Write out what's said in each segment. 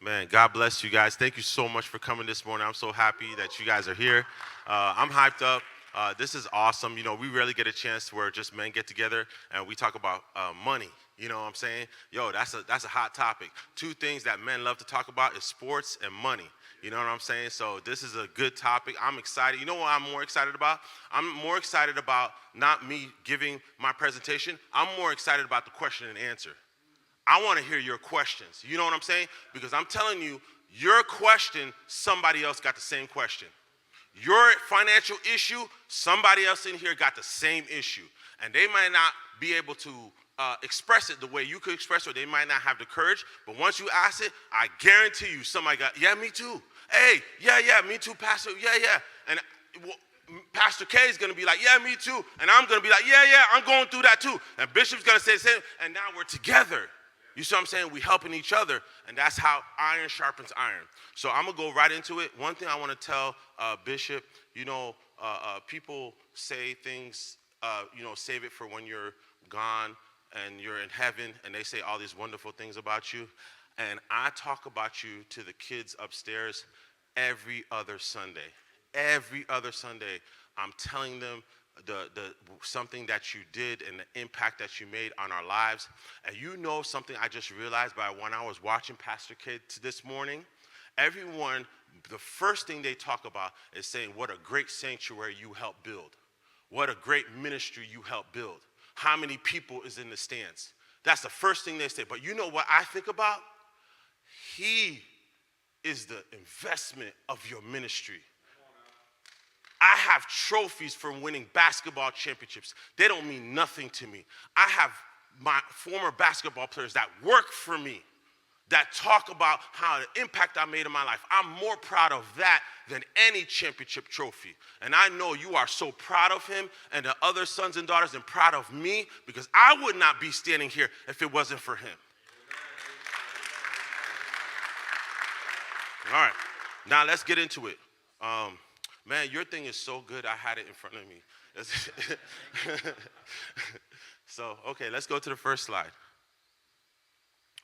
Man, God bless you guys. Thank you so much for coming this morning. I'm so happy that you guys are here. I'm hyped up. This is awesome. You know, we rarely get a chance where just men get together and we talk about money. You know what I'm saying? Yo, that's a hot topic. Two things that men love to talk about is sports and money. You know what I'm saying? So this is a good topic. I'm excited. You know what I'm more excited about? I'm more excited about not me giving my presentation. I'm more excited about the question and answer. I want to hear your questions. You know what I'm saying? Because I'm telling you, your question, somebody else got the same question. Your financial issue, somebody else in here got the same issue. And they might not be able to express it the way you could express it, or they might not have the courage. But once you ask it, I guarantee you somebody got, yeah, me too. Hey, yeah, me too, Pastor. Yeah. And Pastor K is going to be like, yeah, me too. And I'm going to be like, yeah, I'm going through that too. And Bishop's going to say the same. And now we're together. You see what I'm saying? We helping each other, and that's how iron sharpens iron. So I'm going to go right into it. One thing I want to tell Bishop, people say things, save it for when you're gone and you're in heaven, and they say all these wonderful things about you. And I talk about you to the kids upstairs every other Sunday. Every other Sunday, I'm telling them the something that you did and the impact that you made on our lives. And you know something I just realized by when I was watching Pastor Kid this morning, everyone, the first thing they talk about is saying what a great sanctuary you helped build. What a great ministry you helped build. How many people is in the stands? That's the first thing they say. But you know what I think about? He is the investment of your ministry. I have trophies from winning basketball championships. They don't mean nothing to me. I have my former basketball players that work for me that talk about how the impact I made in my life. I'm more proud of that than any championship trophy. And I know you are so proud of him and the other sons and daughters and proud of me, because I would not be standing here if it wasn't for him. All right, now let's get into it. Man, your thing is so good, I had it in front of me. So, okay, let's go to the first slide.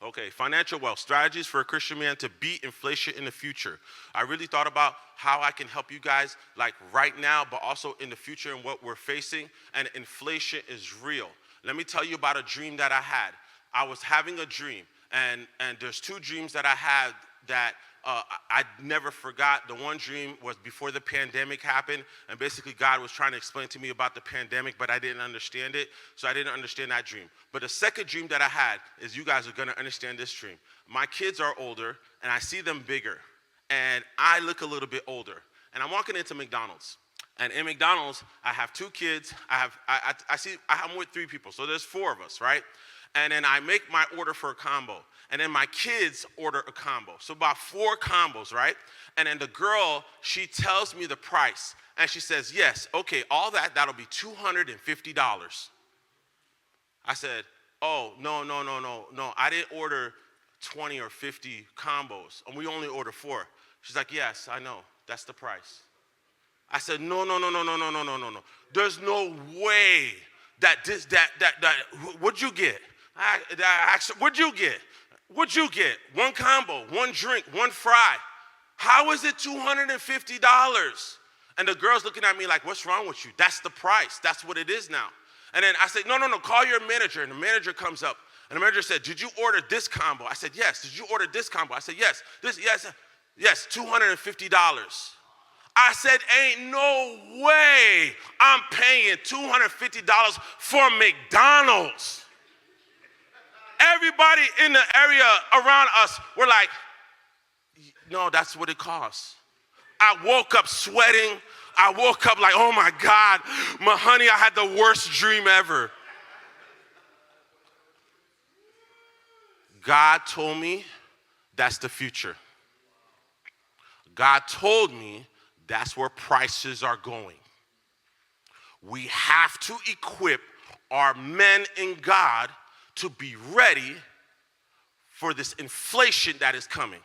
Okay, financial wealth, strategies for a Christian man to beat inflation in the future. I really thought about how I can help you guys like right now, but also in the future and what we're facing, and inflation is real. Let me tell you about a dream that I had. I was having a dream, and there's two dreams that I had that I never forgot. The one dream was before the pandemic happened, and basically God was trying to explain to me about the pandemic, but I didn't understand it, so I didn't understand that dream. But the second dream that I had is, you guys are going to understand this dream. My kids are older, and I see them bigger, and I look a little bit older, and I'm walking into McDonald's. And in McDonald's, I have two kids. I'm with three people, so there's four of us, right? And then I make my order for a combo. And then my kids order a combo. So about 4 combos, right? And then the girl, she tells me the price. And she says, yes, okay, all that'll be $250. I said, oh, no. I didn't order 20 or 50 combos. And we only order 4. She's like, yes, I know. That's the price. I said, no. There's no way that what'd you get? What'd you get? What'd you get? 1 combo, 1 drink, 1 fry. How is it $250? And the girl's looking at me like, what's wrong with you? That's the price. That's what it is now. And then I said, no, call your manager. And the manager comes up. And the manager said, did you order this combo? I said, yes. Did you order this combo? I said, yes. Yes, $250. I said, ain't no way I'm paying $250 for McDonald's. Everybody in the area around us were like, no, that's what it costs. I woke up sweating. I woke up like, oh my God, honey, I had the worst dream ever. God told me that's the future. God told me that's where prices are going. We have to equip our men in God to be ready for this inflation that is coming.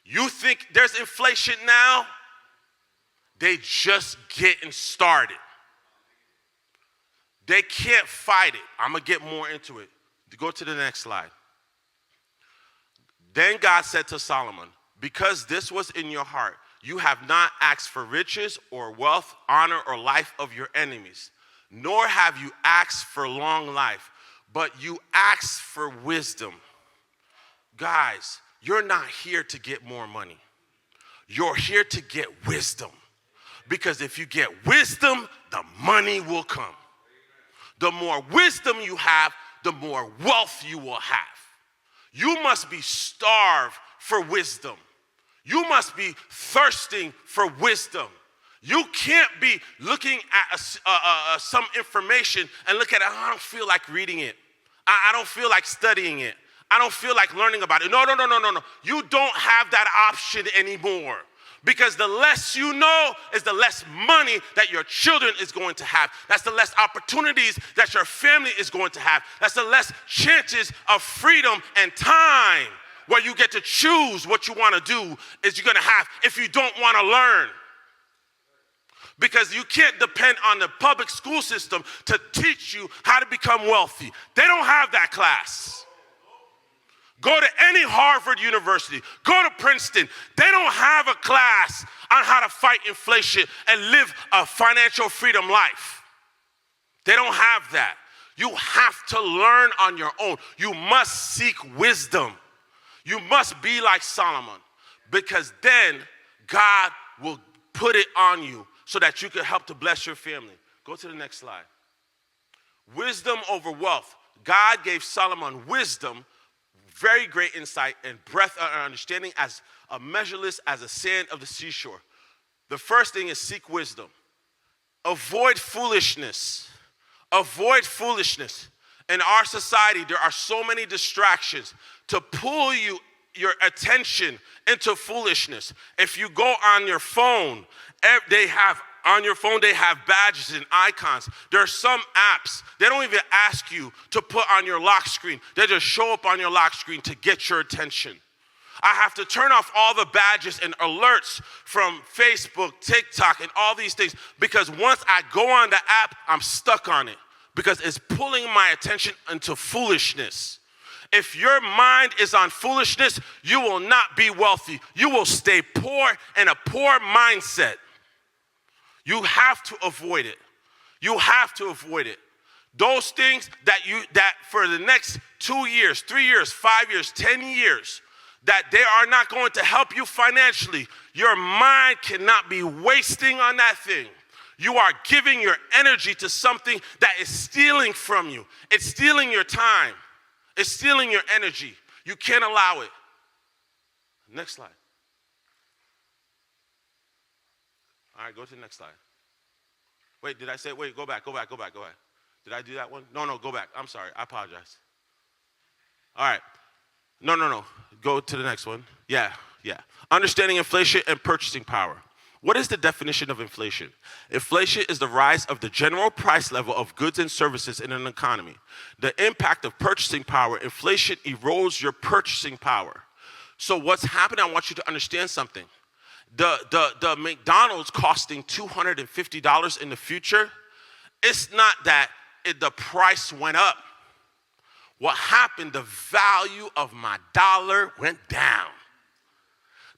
You think there's inflation now? They just getting started. They can't fight it. I'm going to get more into it. Go to the next slide. Then God said to Solomon, because this was in your heart, you have not asked for riches or wealth, honor, or life of your enemies, nor have you asked for long life, but you asked for wisdom. Guys, you're not here to get more money. You're here to get wisdom. Because if you get wisdom, the money will come. The more wisdom you have, the more wealth you will have. You must be starved for wisdom. You must be thirsting for wisdom. You can't be looking at some information and look at it, I don't feel like reading it. I don't feel like studying it. I don't feel like learning about it. No. You don't have that option anymore. Because the less you know is the less money that your children is going to have. That's the less opportunities that your family is going to have. That's the less chances of freedom and time where you get to choose what you want to do is you're going to have if you don't want to learn. Because you can't depend on the public school system to teach you how to become wealthy. They don't have that class. Go to any Harvard University, go to Princeton. They don't have a class on how to fight inflation and live a financial freedom life. They don't have that. You have to learn on your own. You must seek wisdom. You must be like Solomon, because then God will put it on you so that you can help to bless your family. Go to the next slide. Wisdom over wealth. God gave Solomon wisdom, very great insight and breadth of understanding, as a measureless as the sand of the seashore. The first thing is seek wisdom. Avoid foolishness. Avoid foolishness. In our society, there are so many distractions to pull your attention into foolishness. If you go on your phone, they have badges and icons. There are some apps, they don't even ask you to put on your lock screen. They just show up on your lock screen to get your attention. I have to turn off all the badges and alerts from Facebook, TikTok, and all these things, because once I go on the app, I'm stuck on it because it's pulling my attention into foolishness. If your mind is on foolishness, you will not be wealthy. You will stay poor in a poor mindset. You have to avoid it. You have to avoid it. Those things that for the next 2 years, 3 years, 5 years, 10 years, that they are not going to help you financially. Your mind cannot be wasting on that thing. You are giving your energy to something that is stealing from you. It's stealing your time. It's stealing your energy. You can't allow it. Next slide. All right, go to the next slide. Wait, did I say, go back. Did I do that one? No, go back. I'm sorry, I apologize. All right. No. Go to the next one. Yeah. Understanding inflation and purchasing power. What is the definition of inflation? Inflation is the rise of the general price level of goods and services in an economy. The impact of purchasing power. Inflation erodes your purchasing power. So what's happening, I want you to understand something. The McDonald's costing $250 in the future, it's not that the price went up. What happened, the value of my dollar went down.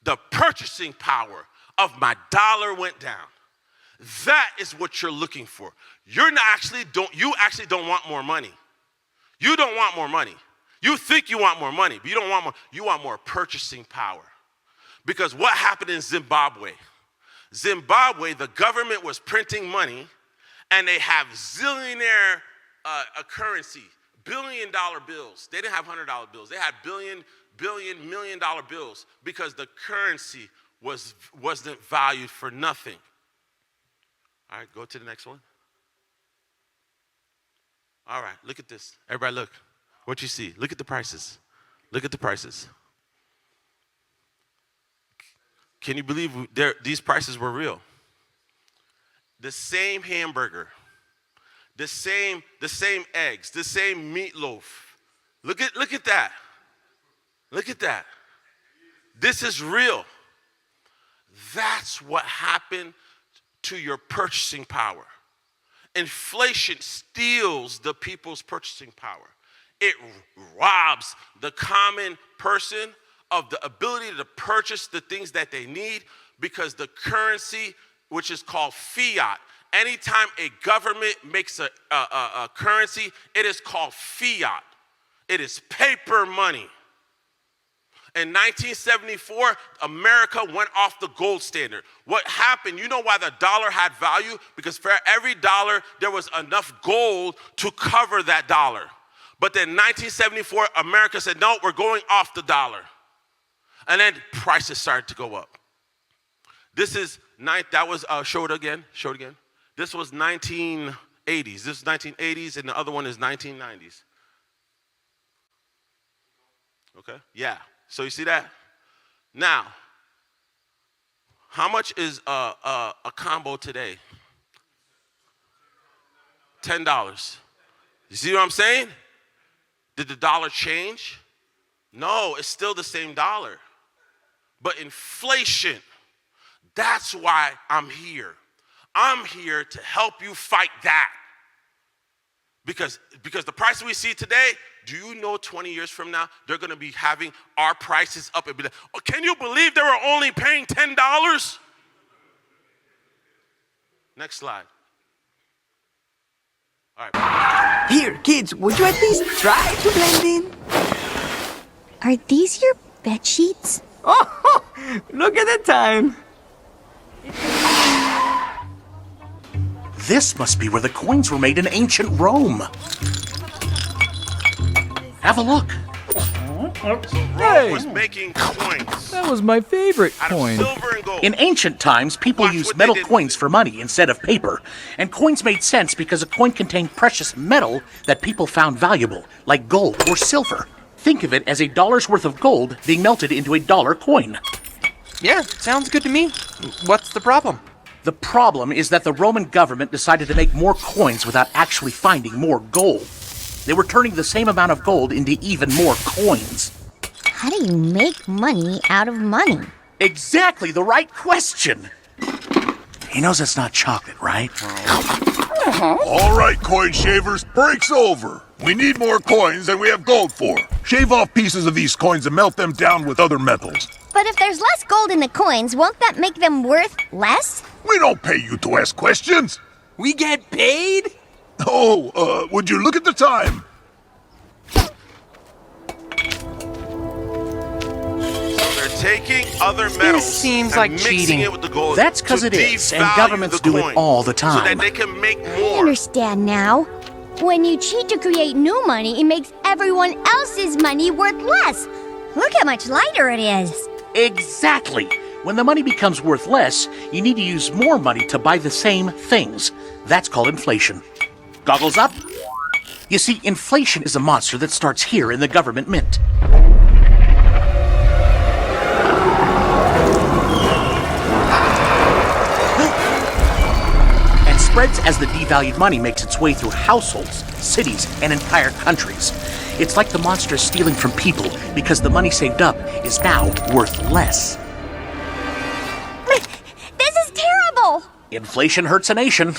The purchasing power of my dollar went down. That is what you're looking for. You actually don't want more money. You don't want more money. You think you want more money, but you don't want more. You want more purchasing power. Because what happened in Zimbabwe? The government was printing money, and they have zillionaire currency, billion-dollar bills. They didn't have $100 bills. They had million-dollar bills because the currency wasn't valued for nothing. All right, go to the next one. All right, look at this. Everybody look. What you see? Look at the prices. Look at the prices. Can you believe these prices were real? The same hamburger, the same eggs, the same meatloaf. Look at that. Look at that. This is real. That's what happened to your purchasing power. Inflation steals the people's purchasing power. It robs the common person of the ability to purchase the things that they need, because the currency, which is called fiat, anytime a government makes a currency, it is called fiat. It is paper money. In 1974, America went off the gold standard. What happened, you know why the dollar had value? Because for every dollar, there was enough gold to cover that dollar. But then 1974, America said, no, we're going off the dollar. And then prices started to go up. This is, show it again. This was 1980s. This is 1980s, and the other one is 1990s. Okay, yeah. So you see that? Now, how much is a combo today? $10. You see what I'm saying? Did the dollar change? No, it's still the same dollar. But inflation, that's why I'm here. I'm here to help you fight that. Because the price we see today, do you know 20 years from now, they're going to be having our prices up and be like, oh, can you believe they were only paying $10? Next slide. All right. Here, kids, would you at least try to blend in? Are these your bed sheets? Oh, look at the time. This must be where the coins were made in ancient Rome. Have a look. Rome was making coins. That was my favorite Out of coin. silver and gold. In ancient times, people Watch used what metal they did coins with it. for money instead of paper. And coins made sense because a coin contained precious metal that people found valuable, like gold or silver. Think of it as $1 worth of gold being melted into a dollar coin. Yeah, sounds good to me. What's the problem? The problem is that the Roman government decided to make more coins without actually finding more gold. They were turning the same amount of gold into even more coins. How do you make money out of money? Exactly the right question. He knows it's not chocolate, right? All right, coin shavers, break's over. We need more coins than we have gold for. Shave off pieces of these coins and melt them down with other metals. But if there's less gold in the coins, won't that make them worth less? We don't pay you to ask questions. We get paid? Oh, would you look at the time? They're taking other metals seems and like mixing cheating. it with the gold. That's 'cause to it is, and devalue governments the do it coin all the so time. that they can make I more. understand now. When you cheat to create new money, it makes everyone else's money worth less. Look how much lighter it is. Exactly. When the money becomes worth less, you need to use more money to buy the same things. That's called inflation. Goggles up? You see, inflation is a monster that starts here in the government mint. And spreads as the devalued money makes its way through households, cities, and entire countries. It's like the monster is stealing from people because the money saved up is now worth less. This is terrible. Inflation hurts a nation.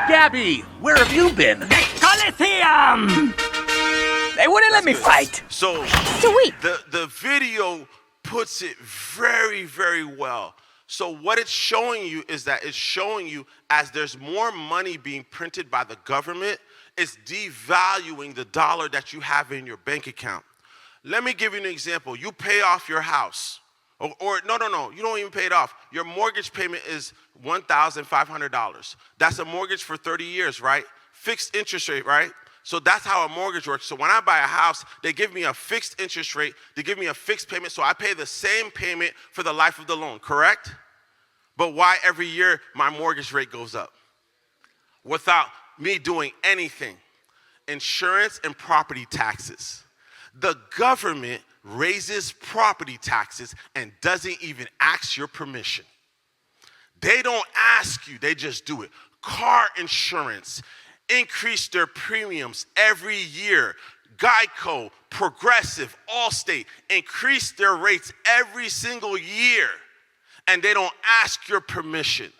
Gabby, where have you been? Coliseum! They wouldn't let me fight. So Sweet. the video puts it very, very well. So what it's showing you is that it's showing you as there's more money being printed by the government, it's devaluing the dollar that you have in your bank account. Let me give you an example. You pay off your house. Or no, you don't even pay it off. Your mortgage payment is $1,500. That's a mortgage for 30 years, right? Fixed interest rate, right? So that's how a mortgage works. So when I buy a house, they give me a fixed interest rate, they give me a fixed payment, so I pay the same payment for the life of the loan, correct? But why every year my mortgage rate goes up? Without me doing anything. Insurance and property taxes. The government raises property taxes and doesn't even ask your permission. They don't ask you, they just do it. Car insurance, increase their premiums every year. Geico, Progressive, Allstate, increase their rates every single year. And they don't ask your permission.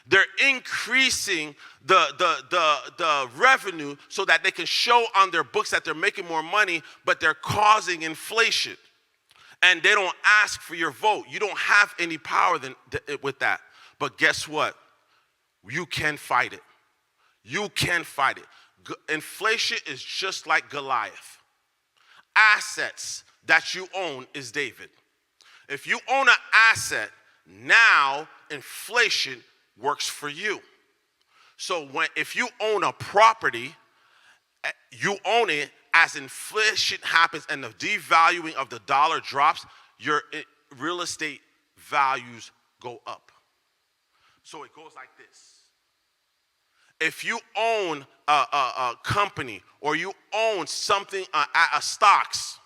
They're increasing the revenue so that they can show on their books that they're making more money, but they're causing inflation. And they don't ask for your vote. You don't have any power with that. But guess what? You can fight it. You can fight it. Inflation is just like Goliath. Assets that you own is David. If you own an asset, now inflation works for you. So if you own a property, you own it as inflation happens and the devaluing of the dollar drops, your real estate values go up. So it goes like this. If you own a company or you own something, stocks,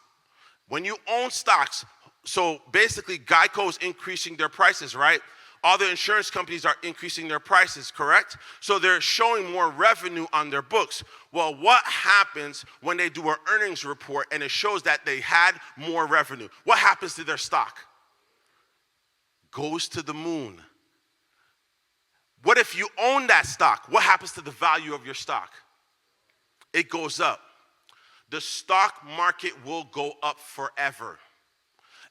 when you own stocks, so basically Geico is increasing their prices, right? All the insurance companies are increasing their prices, correct? So they're showing more revenue on their books. Well, what happens when they do an earnings report and it shows that they had more revenue? What happens to their stock? Goes to the moon. What if you own that stock? What happens to the value of your stock? It goes up. The stock market will go up forever.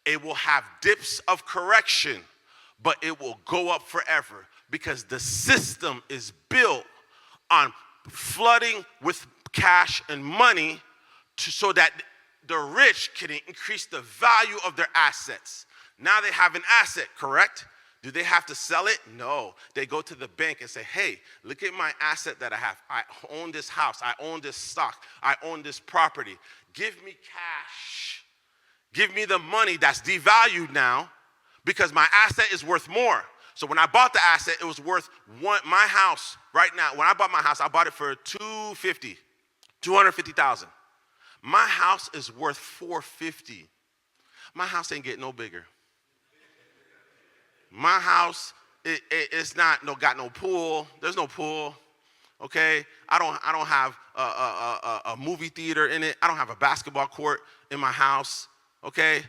It will have dips of correction, but it will go up forever because the system is built on flooding with cash and money so that the rich can increase the value of their assets. Now they have an asset, correct? Do they have to sell it? No. They go to the bank and say, hey, look at my asset that I have. I own this house. I own this stock. I own this property. Give me cash. Give me the money that's devalued now because my asset is worth more. So when I bought the asset, it was worth my house right now. When I bought my house, I bought it for $250,000. My house is worth $450,000. My house ain't getting no bigger. My house, it's not got no pool. There's no pool, okay? I don't have a movie theater in it. I don't have a basketball court in my house, okay?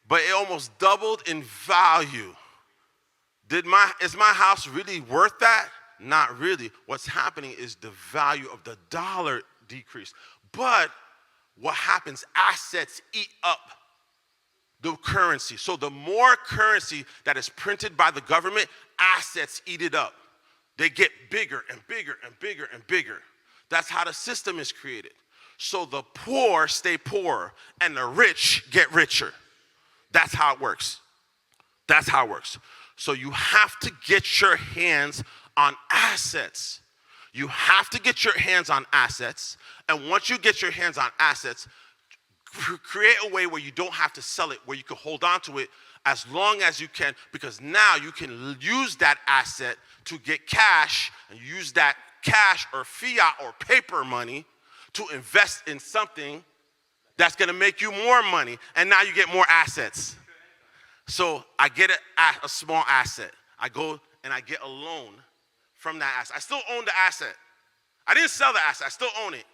But it almost doubled in value. Is my house really worth that? Not really. What's happening is the value of the dollar decreased. But what happens, assets eat up the currency. So the more currency that is printed by the government, assets eat it up. They get bigger and bigger and bigger and bigger. That's how the system is created. So the poor stay poorer and the rich get richer. That's how it works. That's how it works. So you have to get your hands on assets. You have to get your hands on assets. And once you get your hands on assets, create a way where you don't have to sell it, where you can hold on to it as long as you can, because now you can use that asset to get cash and use that cash or fiat or paper money to invest in something that's going to make you more money, and now you get more assets. So I get a small asset. I go and I get a loan from that asset. I still own the asset. I didn't sell the asset. I still own it.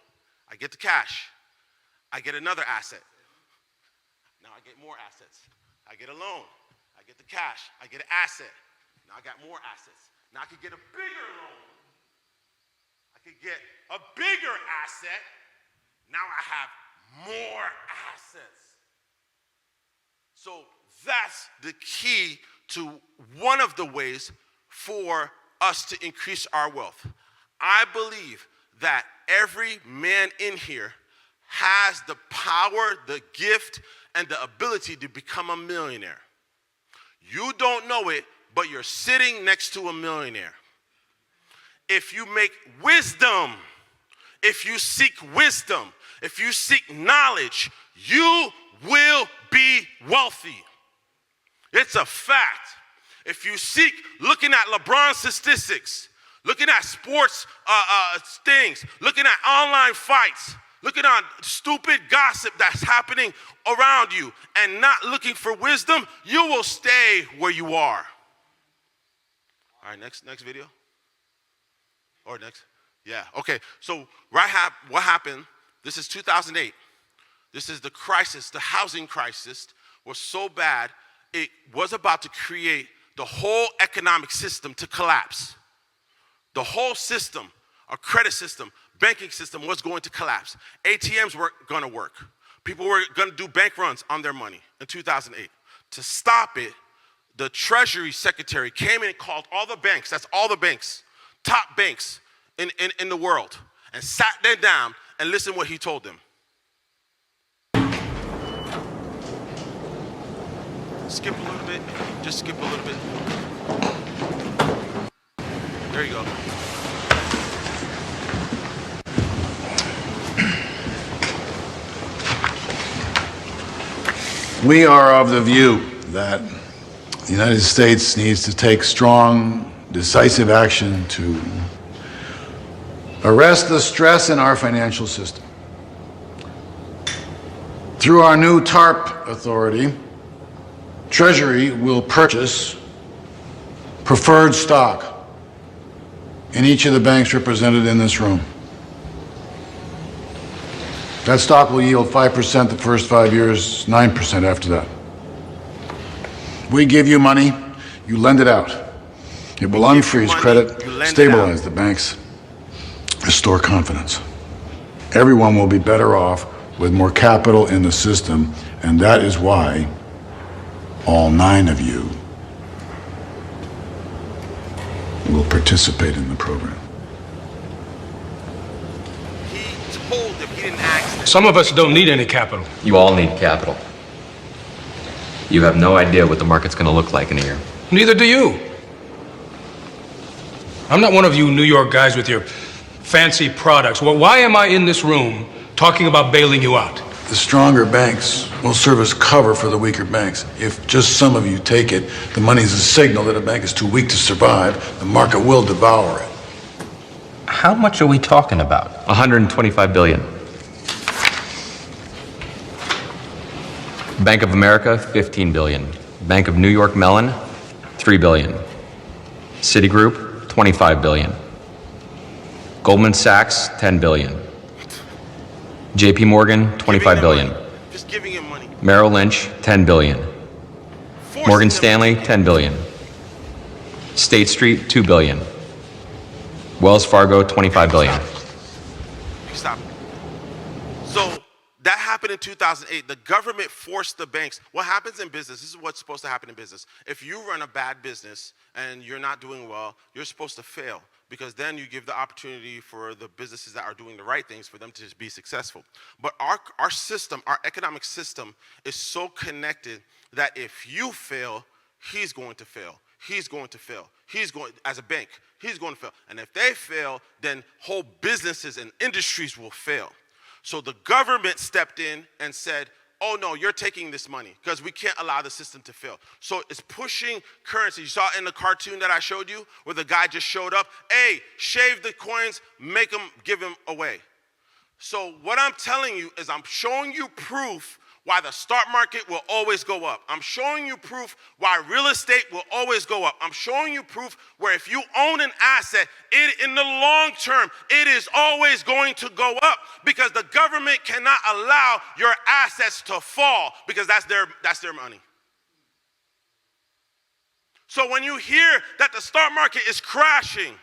I get the cash. I get another asset. Now I get more assets. I get a loan. I get the cash. I get an asset. Now I got more assets. Now I could get a bigger loan. I could get a bigger asset. Now I have more assets. So that's the key to one of the ways for us to increase our wealth. I believe that every man in here has the power, the gift, and the ability to become a millionaire. You don't know it, but you're sitting next to a millionaire. If you make wisdom, if you seek wisdom, if you seek knowledge, you will be wealthy. It's a fact. If you seek looking at LeBron's statistics, looking at sports things, looking at online fights, looking at stupid gossip that's happening around you and not looking for wisdom, you will stay where you are. All right, next video. Or next. Yeah, okay. So what happened, this is 2008. This is the crisis, the housing crisis was so bad, it was about to create the whole economic system to collapse. The whole system, our credit system, banking system was going to collapse. ATMs weren't going to work. People were going to do bank runs on their money in 2008. To stop it, the Treasury Secretary came in and called all the banks, that's all the banks, top banks in the world, and sat them down and listened what he told them. Skip a little bit, just skip a little bit. There you go. We are of the view that the United States needs to take strong, decisive action to arrest the stress in our financial system. Through our new TARP authority, Treasury will purchase preferred stock in each of the banks represented in this room. That stock will yield 5% the first 5 years, 9% after that. We give you money, you lend it out. It will unfreeze credit, stabilize the banks, restore confidence. Everyone will be better off with more capital in the system, and that is why all 9 of you will participate in the program. Some of us don't need any capital. You all need capital. You have no idea what the market's going to look like in a year. Neither do you. I'm not one of you New York guys with your fancy products. Well, why am I in this room talking about bailing you out? The stronger banks will serve as cover for the weaker banks. If just some of you take it, the money is a signal that a bank is too weak to survive. The market will devour it. How much are we talking about? 125 billion. Bank of America, 15 billion. Bank of New York Mellon, 3 billion. Citigroup, 25 billion. Goldman Sachs, 10 billion. JP Morgan, 25 billion. Just giving him money. Merrill Lynch, 10 billion. Morgan Stanley, 10 billion. State Street, 2 billion. Wells Fargo, 25 billion. Stop. So that happened in 2008. The government forced the banks. What happens in business, this is what's supposed to happen in business. If you run a bad business and you're not doing well, you're supposed to fail, because then you give the opportunity for the businesses that are doing the right things for them to be successful. But our system, our economic system, is so connected that if you fail, he's going to fail. He's going to fail. He's going, as a bank, he's going to fail. And if they fail, then whole businesses and industries will fail. So the government stepped in and said, oh no, you're taking this money because we can't allow the system to fail. So it's pushing currency. You saw it in the cartoon that I showed you where the guy just showed up. Hey, shave the coins, make them, give them away. So what I'm telling you is I'm showing you proof why the stock market will always go up. I'm showing you proof why real estate will always go up. I'm showing you proof where if you own an asset, in the long term, it is always going to go up, because the government cannot allow your assets to fall, because that's their money. So when you hear that the stock market is crashing,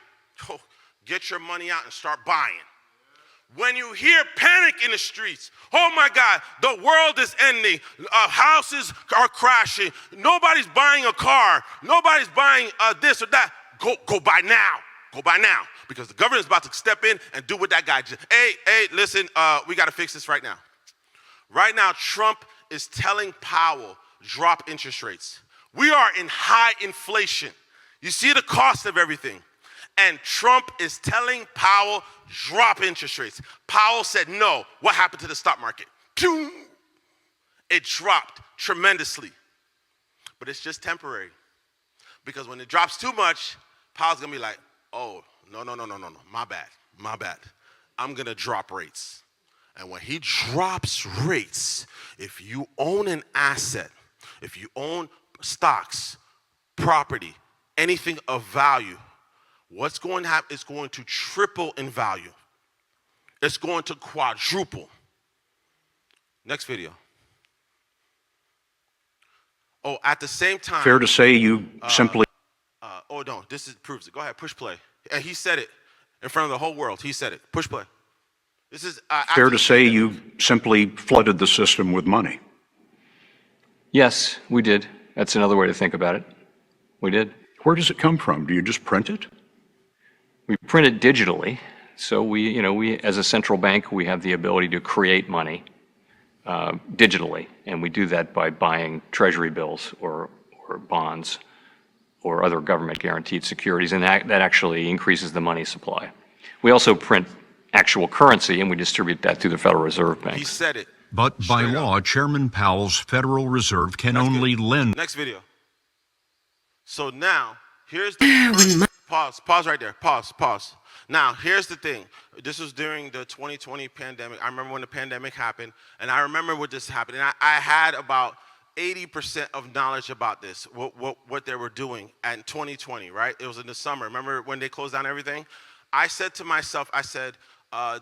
get your money out and start buying. When you hear panic in the streets, oh my God, the world is ending, houses are crashing, nobody's buying a car, nobody's buying this or that, go buy now, because the government is about to step in and do what that guy did. Hey, listen, we got to fix this right now. Right now, Trump is telling Powell, drop interest rates. We are in high inflation. You see the cost of everything. And Trump is telling Powell, drop interest rates. Powell said no. What happened to the stock market? It dropped tremendously. But it's just temporary. Because when it drops too much, Powell's going to be like, oh, no, my bad. I'm going to drop rates. And when he drops rates, if you own an asset, if you own stocks, property, anything of value, what's going to happen is going to triple in value. It's going to quadruple. Next video. Oh, at the same time. Fair to say you simply... Oh, no, this proves it. Go ahead, push play. And he said it in front of the whole world. He said it. Push play. This is Fair to say you simply flooded the system with money. Yes, we did. That's another way to think about it. We did. Where does it come from? Do you just print it? We print it digitally. So we, as a central bank, we have the ability to create money digitally. And we do that by buying treasury bills or bonds or other government guaranteed securities. And that actually increases the money supply. We also print actual currency and we distribute that through the Federal Reserve Bank. He said it. But by law, Chairman Powell's Federal Reserve can only lend. Next video. So now, here's the pause right there. Pause. Now, here's the thing. This was during the 2020 pandemic. I remember when the pandemic happened, and I remember what this happened. And I had about 80% of knowledge about this, what they were doing in 2020, right? It was in the summer. Remember when they closed down everything? I said to myself,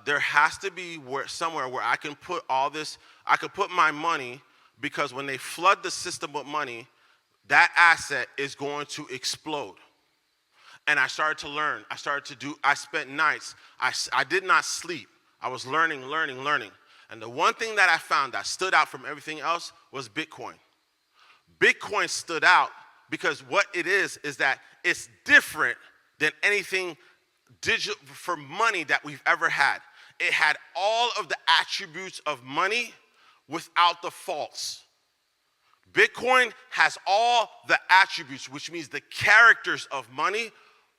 there has to be somewhere where I can put all this, I could put my money, because when they flood the system with money, that asset is going to explode. And I started to learn. I spent nights. I did not sleep. I was learning. And the one thing that I found that stood out from everything else was Bitcoin. Bitcoin stood out because what it is that it's different than anything digital for money that we've ever had. It had all of the attributes of money without the faults. Bitcoin has all the attributes, which means the characters of money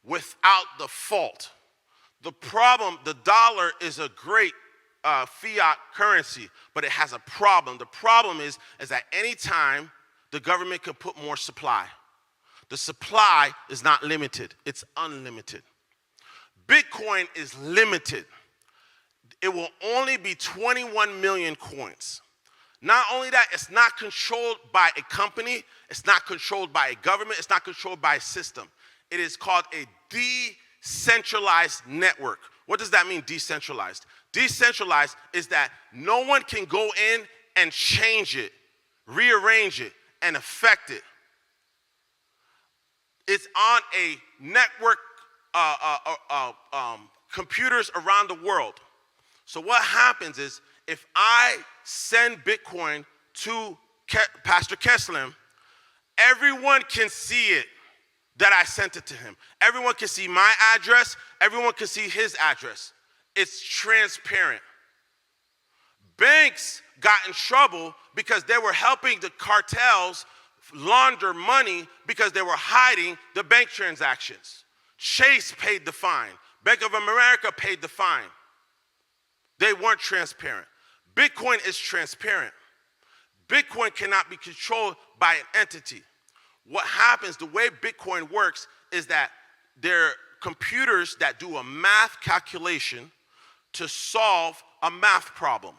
without the fault. The problem, the dollar is a great fiat currency, but it has a problem. The problem is that any time the government can put more supply. The supply is not limited, it's unlimited. Bitcoin is limited. It will only be 21 million coins. Not only that, it's not controlled by a company, it's not controlled by a government, it's not controlled by a system. It is called a decentralized network. What does that mean, decentralized? Decentralized is that no one can go in and change it, rearrange it, and affect it. It's on a network, computers around the world. So what happens is, if I send Bitcoin to Pastor Kesslem, everyone can see it that I sent it to him. Everyone can see my address. Everyone can see his address. It's transparent. Banks got in trouble because they were helping the cartels launder money because they were hiding the bank transactions. Chase paid the fine. Bank of America paid the fine. They weren't transparent. Bitcoin is transparent. Bitcoin cannot be controlled by an entity. What happens, the way Bitcoin works, is that there are computers that do a math calculation to solve a math problem.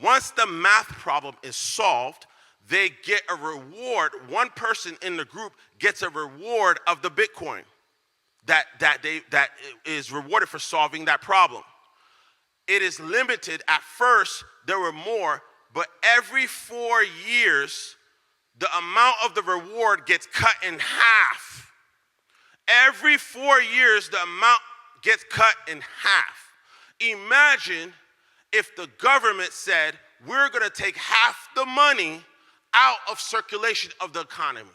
Once the math problem is solved, they get a reward. One person in the group gets a reward of the Bitcoin that is rewarded for solving that problem. It is limited. At first, there were more, but every 4 years, the amount of the reward gets cut in half. Every 4 years, the amount gets cut in half. Imagine if the government said, we're going to take half the money out of circulation of the economy.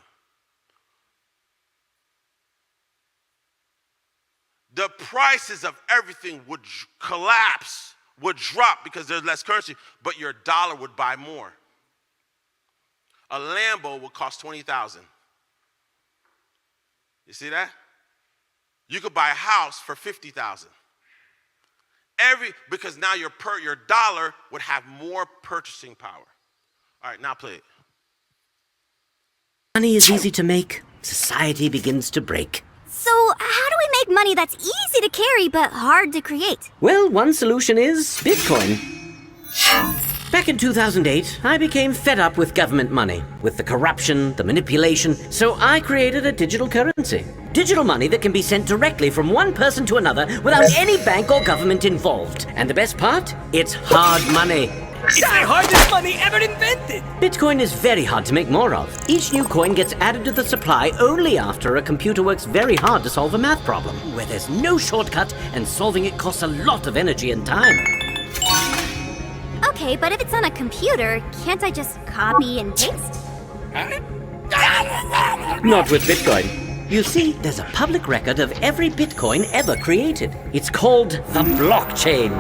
The prices of everything would collapse, would drop because there's less currency, but your dollar would buy more. A Lambo would cost $20,000. You see that? You could buy a house for $50,000. Because now your dollar would have more purchasing power. All right, now play it. Money is easy to make. Society begins to break. So, how do we make money that's easy to carry but hard to create? Well, one solution is Bitcoin. Back in 2008, I became fed up with government money, with the corruption, the manipulation, so I created a digital currency. Digital money that can be sent directly from one person to another without any bank or government involved. And the best part? It's hard money. It's the hardest money ever invented! Bitcoin is very hard to make more of. Each new coin gets added to the supply only after a computer works very hard to solve a math problem, where there's no shortcut and solving it costs a lot of energy and time. Okay, but if it's on a computer, can't I just copy and paste? Not with Bitcoin. You see, there's a public record of every Bitcoin ever created. It's called the blockchain.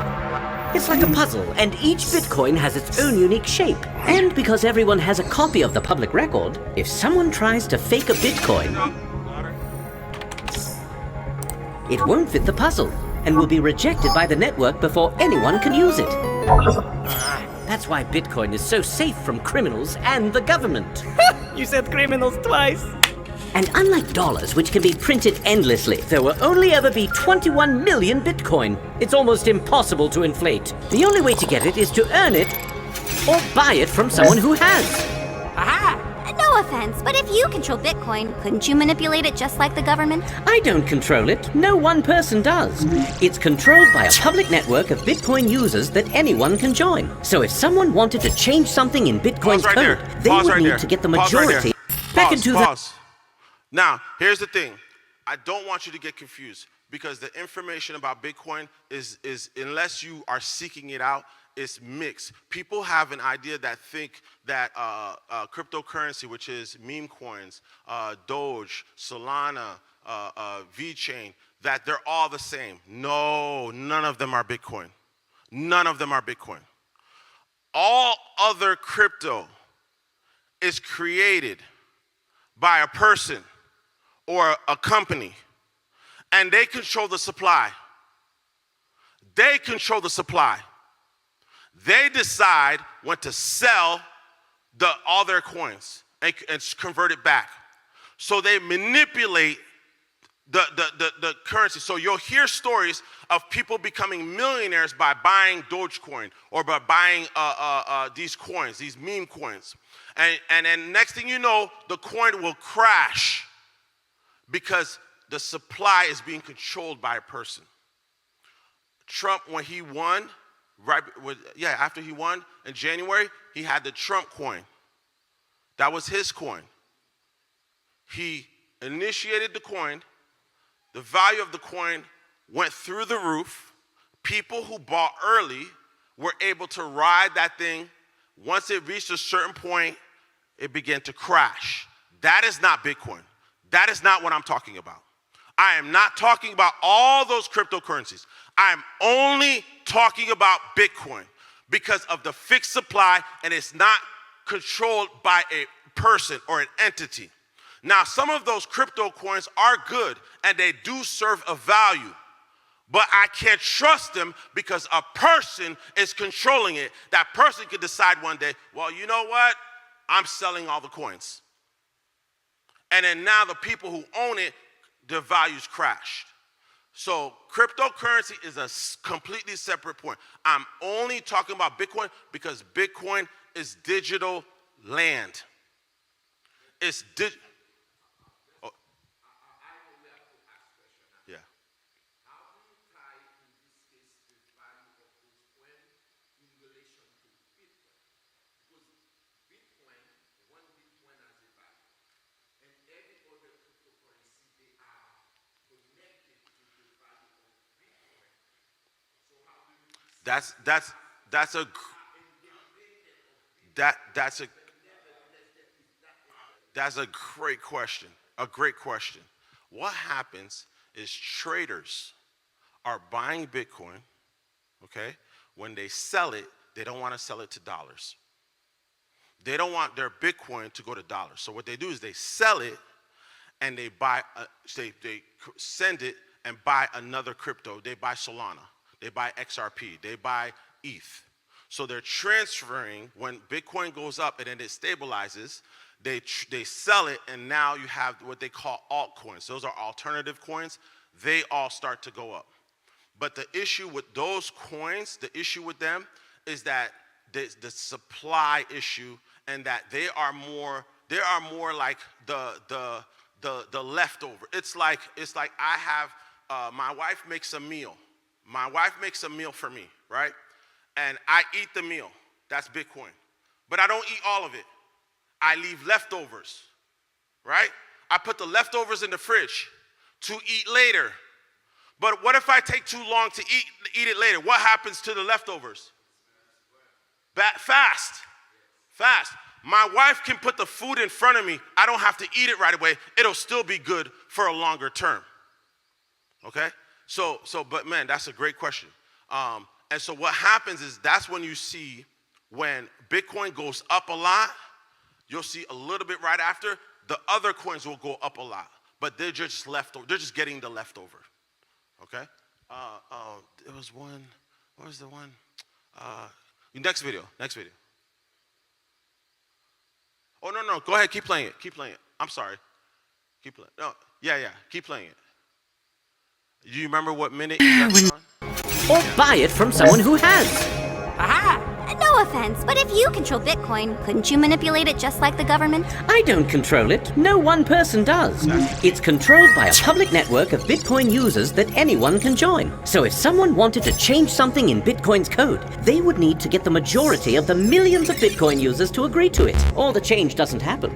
It's like a puzzle, and each Bitcoin has its own unique shape. And because everyone has a copy of the public record, if someone tries to fake a Bitcoin, it won't fit the puzzle and will be rejected by the network before anyone can use it. That's why Bitcoin is so safe from criminals and the government. You said criminals twice. And unlike dollars, which can be printed endlessly, there will only ever be 21 million Bitcoin. It's almost impossible to inflate. The only way to get it is to earn it or buy it from someone who has. Aha! No offense, but if you control Bitcoin, couldn't you manipulate it just like the government? I don't control it. No one person does. It's controlled by a public network of Bitcoin users that anyone can join. So if someone wanted to change something in Bitcoin's code, they would need to get the majority. Back in 2000. Now, here's the thing. I don't want you to get confused because the information about Bitcoin is unless you are seeking it out, it's mixed. People have an idea that think that cryptocurrency, which is meme coins, Doge, Solana, VeChain, that they're all the same. No, none of them are Bitcoin. None of them are Bitcoin. All other crypto is created by a person or a company, and they control the supply. They control the supply. They decide when to sell all their coins and convert it back. So they manipulate the currency. So you'll hear stories of people becoming millionaires by buying Dogecoin or by buying these coins, these meme coins. And then next thing you know, the coin will crash because the supply is being controlled by a person. Trump, when he won, after he won in January, he had the Trump coin. That was his coin. He initiated the coin. The value of the coin went through the roof. People who bought early were able to ride that thing. Once it reached a certain point, it began to crash. That is not Bitcoin. That is not what I'm talking about. I am not talking about all those cryptocurrencies. I am only talking about Bitcoin because of the fixed supply, and it's not controlled by a person or an entity. Now, some of those crypto coins are good, and they do serve a value, but I can't trust them because a person is controlling it. That person could decide one day, well, you know what? I'm selling all the coins. And then now the people who own it, their values crashed. So cryptocurrency is a completely separate point. I'm only talking about Bitcoin because Bitcoin is digital land. It's digital. Oh. Yeah. How do you tie, in this case, the value of those coins in relation to Bitcoin? Because Bitcoin, one Bitcoin has a value. And every other cryptocurrency, they are connected to the value of Bitcoin. So how do you that's a great question. A great question. What happens is traders are buying Bitcoin, okay? When they sell it, they don't want to sell it to dollars. They don't want their Bitcoin to go to dollars. So what they do is they sell it and they buy, they send it and buy another crypto. They buy Solana, they buy XRP, they buy ETH. So they're transferring, when Bitcoin goes up and then it stabilizes, they sell it, and now you have what they call altcoins. Those are alternative coins. They all start to go up. But the issue with those coins, the issue with them is that the supply issue, and that they are more like the leftover. It's like I have my wife makes a meal. My wife makes a meal for me, right? And I eat the meal. That's Bitcoin. But I don't eat all of it. I leave leftovers, right? I put the leftovers in the fridge to eat later. But what if I take too long to eat it later? What happens to the leftovers? Fast. My wife can put the food in front of me. I don't have to eat it right away. It'll still be good for a longer term. Okay? But man, that's a great question. And so what happens is that's when you see when Bitcoin goes up a lot, you'll see a little bit right after, the other coins will go up a lot. But they're just leftover. They're just getting the leftover. Okay? It was one. What was the one? Next video. Oh, no. Go ahead. Keep playing it. I'm sorry. Keep playing. No. Yeah. Keep playing it. Do you remember what minute you got it on? Or buy it from someone who has. Aha! No offense, but if you control Bitcoin, couldn't you manipulate it just like the government? I don't control it. No one person does. It's controlled by a public network of Bitcoin users that anyone can join. So if someone wanted to change something in Bitcoin's code, they would need to get the majority of the millions of Bitcoin users to agree to it, or the change doesn't happen.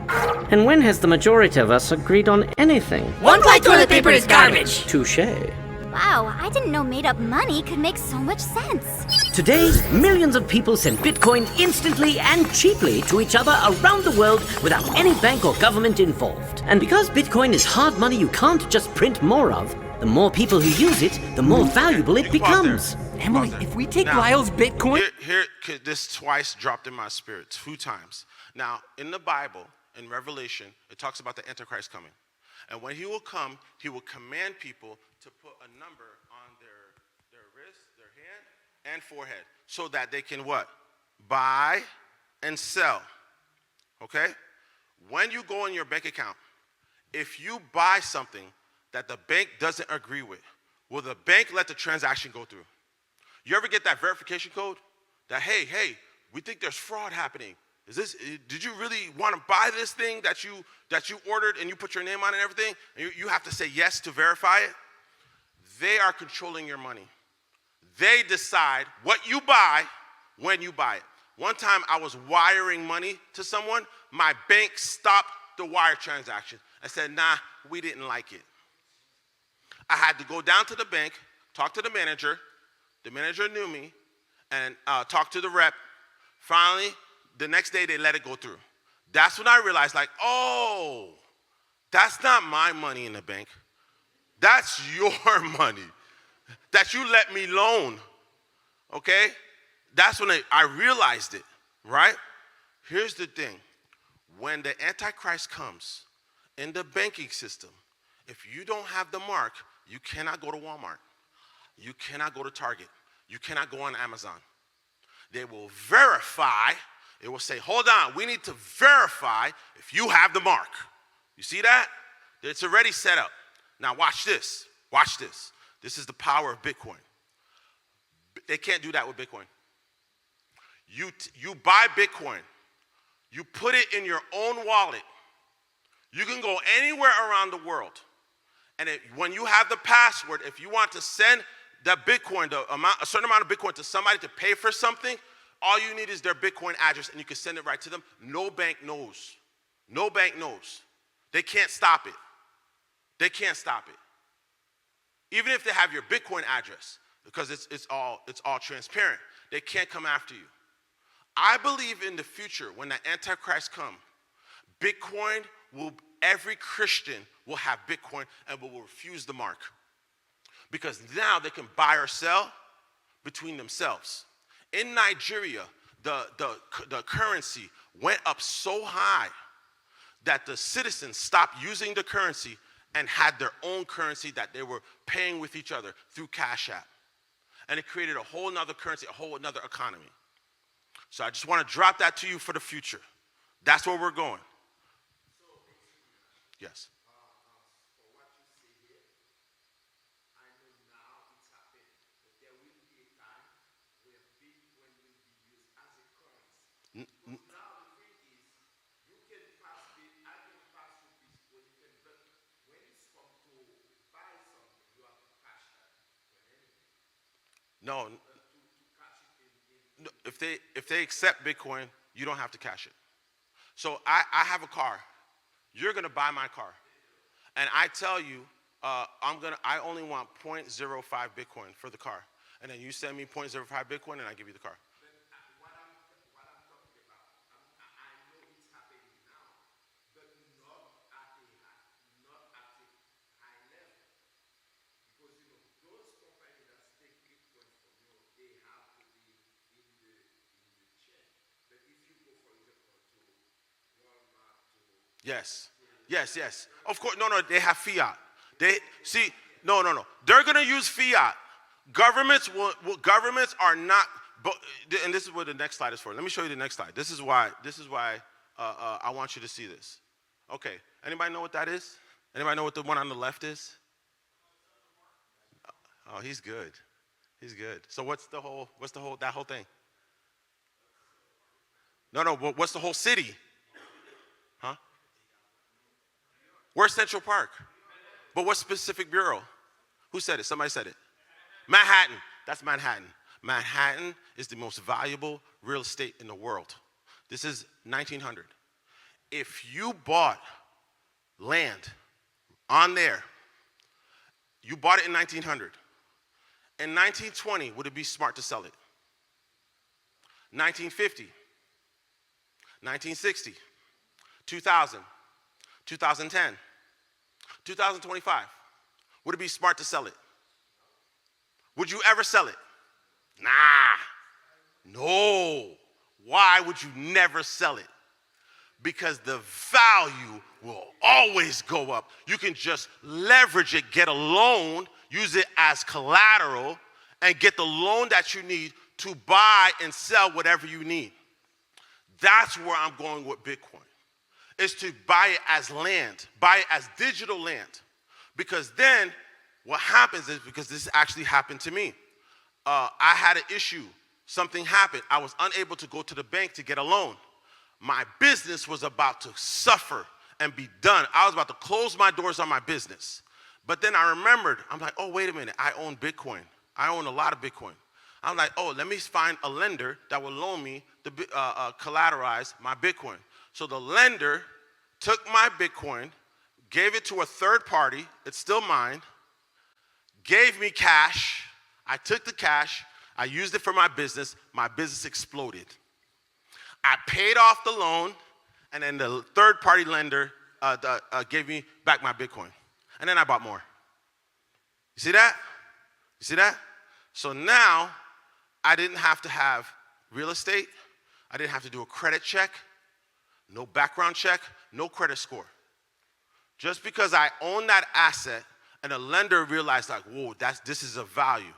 And when has the majority of us agreed on anything? One-ply toilet paper is garbage. Touché. Wow, I didn't know made-up money could make so much sense. Today, millions of people send Bitcoin instantly and cheaply to each other around the world without any bank or government involved. And because Bitcoin is hard money you can't just print more of, the more people who use it, the more valuable it becomes. Emily, if we take Lyle's Bitcoin... Here, this twice dropped in my spirit, 2 times. Now, in the Bible, in Revelation, it talks about the Antichrist coming. And when he will come, he will command people to put a number on their wrist, their hand, and forehead, so that they can what? Buy and sell. Okay? When you go in your bank account, if you buy something that the bank doesn't agree with, will the bank let the transaction go through? You ever get that verification code? That, hey, we think there's fraud happening. Did you really want to buy this thing that you ordered and you put your name on it and everything? And you have to say yes to verify it? They are controlling your money. They decide what you buy when you buy it. One time I was wiring money to someone. My bank stopped the wire transaction. I said, nah, we didn't like it. I had to go down to the bank, talk to the manager. The manager knew me, and talk to the rep. Finally, the next day they let it go through. That's when I realized, like, oh, that's not my money in the bank. That's your money that you let me loan, okay? That's when I realized it, right? Here's the thing. When the Antichrist comes in the banking system, if you don't have the mark, you cannot go to Walmart. You cannot go to Target. You cannot go on Amazon. They will verify. It will say, hold on, we need to verify if you have the mark. You see that? It's already set up. Now watch this. Watch this. This is the power of Bitcoin. They can't do that with Bitcoin. You buy Bitcoin. You put it in your own wallet. You can go anywhere around the world. And when you have the password, if you want to send that Bitcoin, a certain amount of Bitcoin to somebody to pay for something, all you need is their Bitcoin address and you can send it right to them. No bank knows. No bank knows. They can't stop it. They can't stop it. Even if they have your Bitcoin address, because it's all transparent, they can't come after you. I believe in the future when the Antichrist comes, every Christian will have Bitcoin and will refuse the mark. Because now they can buy or sell between themselves. In Nigeria, the currency went up so high that the citizens stopped using the currency and had their own currency that they were paying with each other through Cash App. And it created a whole nother currency, a whole nother economy. So I just want to drop that to you for the future. That's where we're going. Yes. No. If they accept Bitcoin, you don't have to cash it. So I have a car. You're gonna buy my car, and I tell you, I only want 0.05 Bitcoin for the car, and then you send me 0.05 Bitcoin, and I give you the car. Yes. Yes, yes. Of course, no, they have fiat. No. They're going to use fiat. Governments are not, and this is what the next slide is for. Let me show you the next slide. This is why I want you to see this. Okay, anybody know what that is? Anybody know what the one on the left is? Oh, he's good. He's good. So that whole thing? No, what's the whole city? Huh? Where's Central Park? But what specific bureau? Who said it? Somebody said it. Manhattan. That's Manhattan. Manhattan is the most valuable real estate in the world. This is 1900. If you bought land on there, you bought it in 1900. In 1920, would it be smart to sell it? 1950, 1960, 2000, 2010, 2025, would it be smart to sell it? Would you ever sell it? Nah. No. Why would you never sell it? Because the value will always go up. You can just leverage it, get a loan, use it as collateral, and get the loan that you need to buy and sell whatever you need. That's where I'm going with Bitcoin, is to buy it as land, buy it as digital land. Because then what happens is, because this actually happened to me, I had an issue. Something happened. I was unable to go to the bank to get a loan. My business was about to suffer and be done. I was about to close my doors on my business. But then I remembered, I'm like, oh, wait a minute, I own Bitcoin. I own a lot of Bitcoin. I'm like, oh, let me find a lender that will loan me to collateralize my Bitcoin. So the lender took my Bitcoin, gave it to a third party, it's still mine, gave me cash. I took the cash, I used it for my business exploded. I paid off the loan, and then the third party lender gave me back my Bitcoin. And then I bought more. You see that? You see that? So now, I didn't have to have real estate. I didn't have to do a credit check, no background check, no credit score. Just because I own that asset and a lender realized like, whoa, this is a value.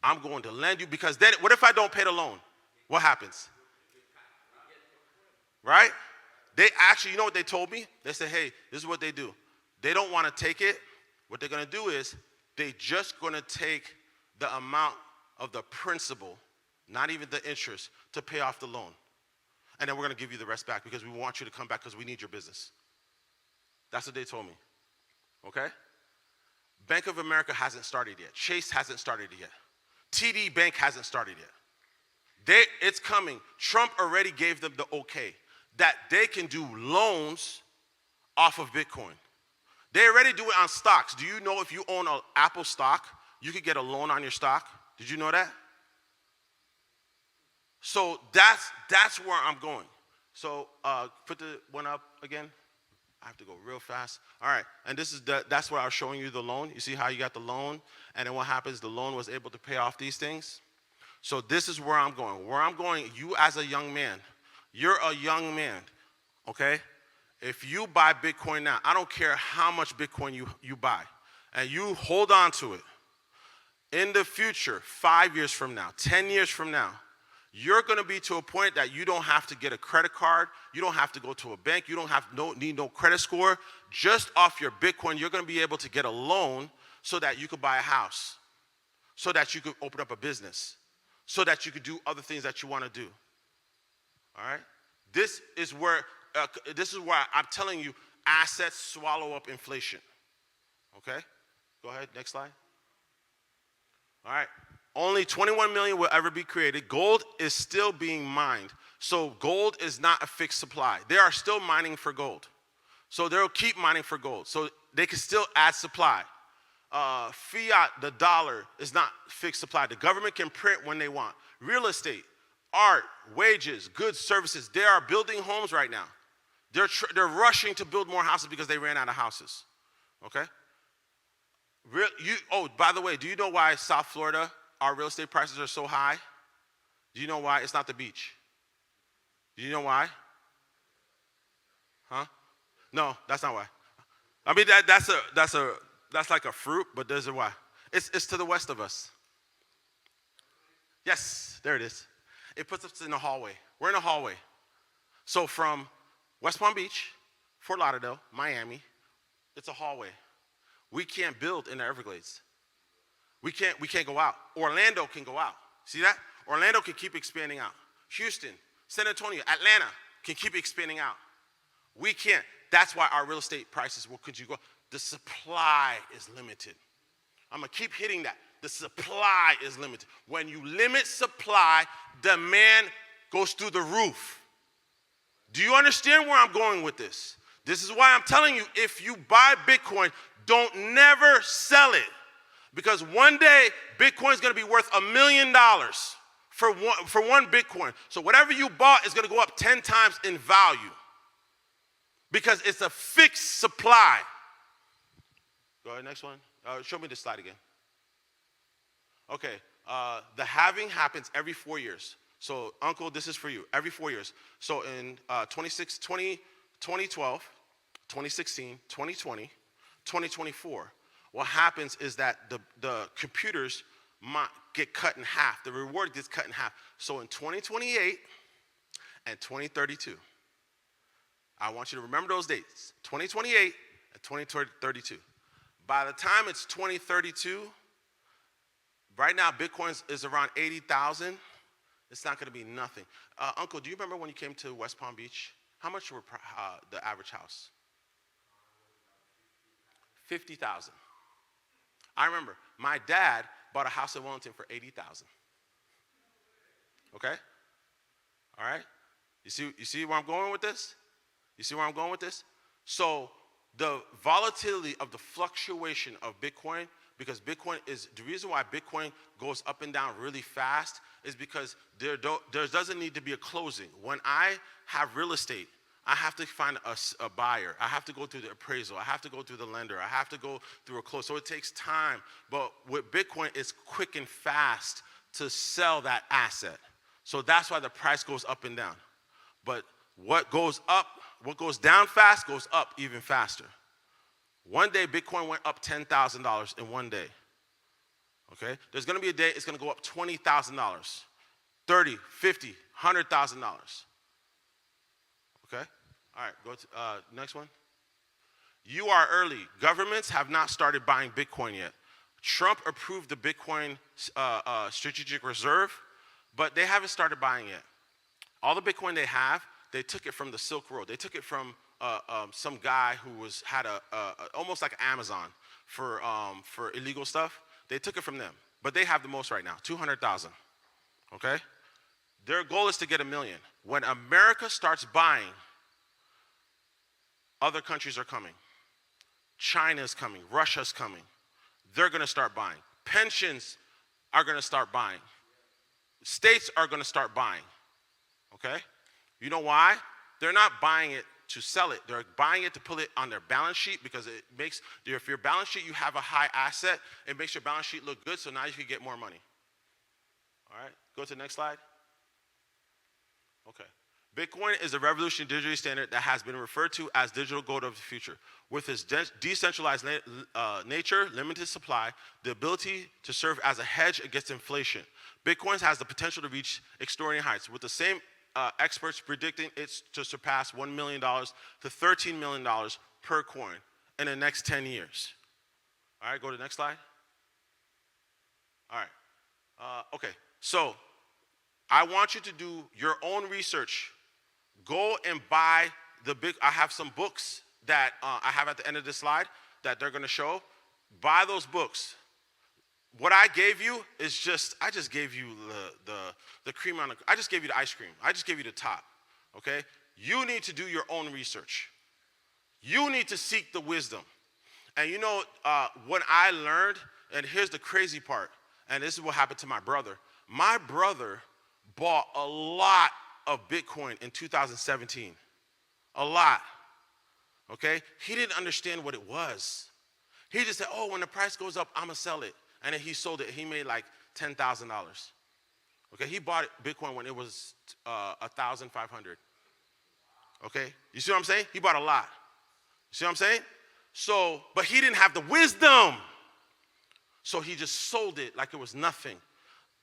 I'm going to lend you, because then what if I don't pay the loan? What happens? Right? They actually, you know what they told me? They said, hey, this is what they do. They don't want to take it. What they're going to do is they just going to take the amount of the principal, not even the interest, to pay off the loan. And then we're going to give you the rest back because we want you to come back because we need your business. That's what they told me. Okay? Bank of America hasn't started yet. Chase hasn't started yet. TD Bank hasn't started yet. It's coming. Trump already gave them the okay that they can do loans off of Bitcoin. They already do it on stocks. Do you know if you own an Apple stock, you could get a loan on your stock? Did you know that? So that's where I'm going. So put the one up again. I have to go real fast. All right, and that's where I was showing you the loan. You see how you got the loan, and then what happens, the loan was able to pay off these things. So this is where I'm going. Where I'm going, you as a young man, you're a young man, okay? If you buy Bitcoin now, I don't care how much Bitcoin you buy, and you hold on to it. In the future, 5 years from now, 10 years from now, you're going to be to a point that you don't have to get a credit card. You don't have to go to a bank. You don't need no credit score. Just off your Bitcoin, you're going to be able to get a loan so that you could buy a house, so that you could open up a business, so that you could do other things that you want to do. All right? This is where I'm telling you, assets swallow up inflation. Okay? Go ahead, next slide. All right. Only 21 million will ever be created. Gold is still being mined. So gold is not a fixed supply. They are still mining for gold. So they'll keep mining for gold. So they can still add supply. Fiat, the dollar, is not fixed supply. The government can print when they want. Real estate, art, wages, goods, services, they are building homes right now. They're rushing to build more houses because they ran out of houses. Okay? By the way, do you know why South Florida, our real estate prices are so high? Do you know why? It's not the beach. Do you know why? Huh? No, that's not why. I mean, that's like a fruit, but there's a why. It's to the west of us. Yes, there it is. It puts us in a hallway. We're in a hallway. So from West Palm Beach, Fort Lauderdale, Miami, it's a hallway. We can't build in the Everglades. We can't go out. Orlando can go out. See that? Orlando can keep expanding out. Houston, San Antonio, Atlanta can keep expanding out. We can't. That's why our real estate prices, well, could you go? The supply is limited. I'm going to keep hitting that. The supply is limited. When you limit supply, demand goes through the roof. Do you understand where I'm going with this? This is why I'm telling you, if you buy Bitcoin, don't never sell it. Because one day, Bitcoin is going to be worth $1 million for one Bitcoin. So whatever you bought is going to go up 10 times in value. Because it's a fixed supply. Go ahead, next one. Show me this slide again. Okay, the halving happens every 4 years. So, Uncle, this is for you, every 4 years. So in 2012, 2016, 2020, 2024, what happens is that the computers get cut in half. The reward gets cut in half. So in 2028 and 2032, I want you to remember those dates, 2028 and 2032. By the time it's 2032, right now Bitcoin is around 80,000. It's not going to be nothing. Uncle, do you remember when you came to West Palm Beach? How much were the average house? 50,000. I remember my dad bought a house in Wellington for 80,000. Okay? All right? You see where I'm going with this? You see where I'm going with this? So the volatility of the fluctuation of Bitcoin, because Bitcoin is, the reason why Bitcoin goes up and down really fast is because there doesn't need to be a closing. When I have real estate, I have to find a buyer. I have to go through the appraisal. I have to go through the lender. I have to go through a close. So it takes time. But with Bitcoin, it's quick and fast to sell that asset. So that's why the price goes up and down. But what goes down fast goes up even faster. One day, Bitcoin went up $10,000 in one day. Okay? There's going to be a day it's going to go up $20,000, $30,000, $50,000, $100,000. Okay? All right, go to next one. You are early. Governments have not started buying Bitcoin yet. Trump approved the Bitcoin strategic reserve, but they haven't started buying yet. All the Bitcoin they have, they took it from the Silk Road. They took it from some guy who had almost like Amazon for illegal stuff. They took it from them, but they have the most right now, 200,000. Okay? Their goal is to get 1 million. When America starts buying, other countries are coming. China's coming. Russia's coming. They're going to start buying. Pensions are going to start buying. States are going to start buying. Okay? You know why? They're not buying it to sell it. They're buying it to put it on their balance sheet because it makes, if your balance sheet, you have a high asset, it makes your balance sheet look good, so now you can get more money. All right? Go to the next slide. Okay. Bitcoin is a revolutionary digital standard that has been referred to as digital gold of the future. With its decentralized nature, limited supply, the ability to serve as a hedge against inflation, Bitcoin has the potential to reach extraordinary heights, with the same experts predicting it to surpass $1 million to $13 million per coin in the next 10 years. All right, go to the next slide. All right. Okay, so I want you to do your own research. Go and buy I have some books that I have at the end of this slide that they're going to show. Buy those books. What I gave you is I just gave you the cream on I just gave you the ice cream. I just gave you the top, okay? You need to do your own research. You need to seek the wisdom. And you know, what I learned, and here's the crazy part, and this is what happened to my brother. My brother bought a lot of Bitcoin in 2017. A lot, okay? He didn't understand what it was. He just said, oh, when the price goes up, I'm going to sell it. And then he sold it. He made like $10,000. Okay, he bought Bitcoin when it was 1,500. Okay, you see what I'm saying? He bought a lot. See what I'm saying? So, but he didn't have the wisdom. So he just sold it like it was nothing.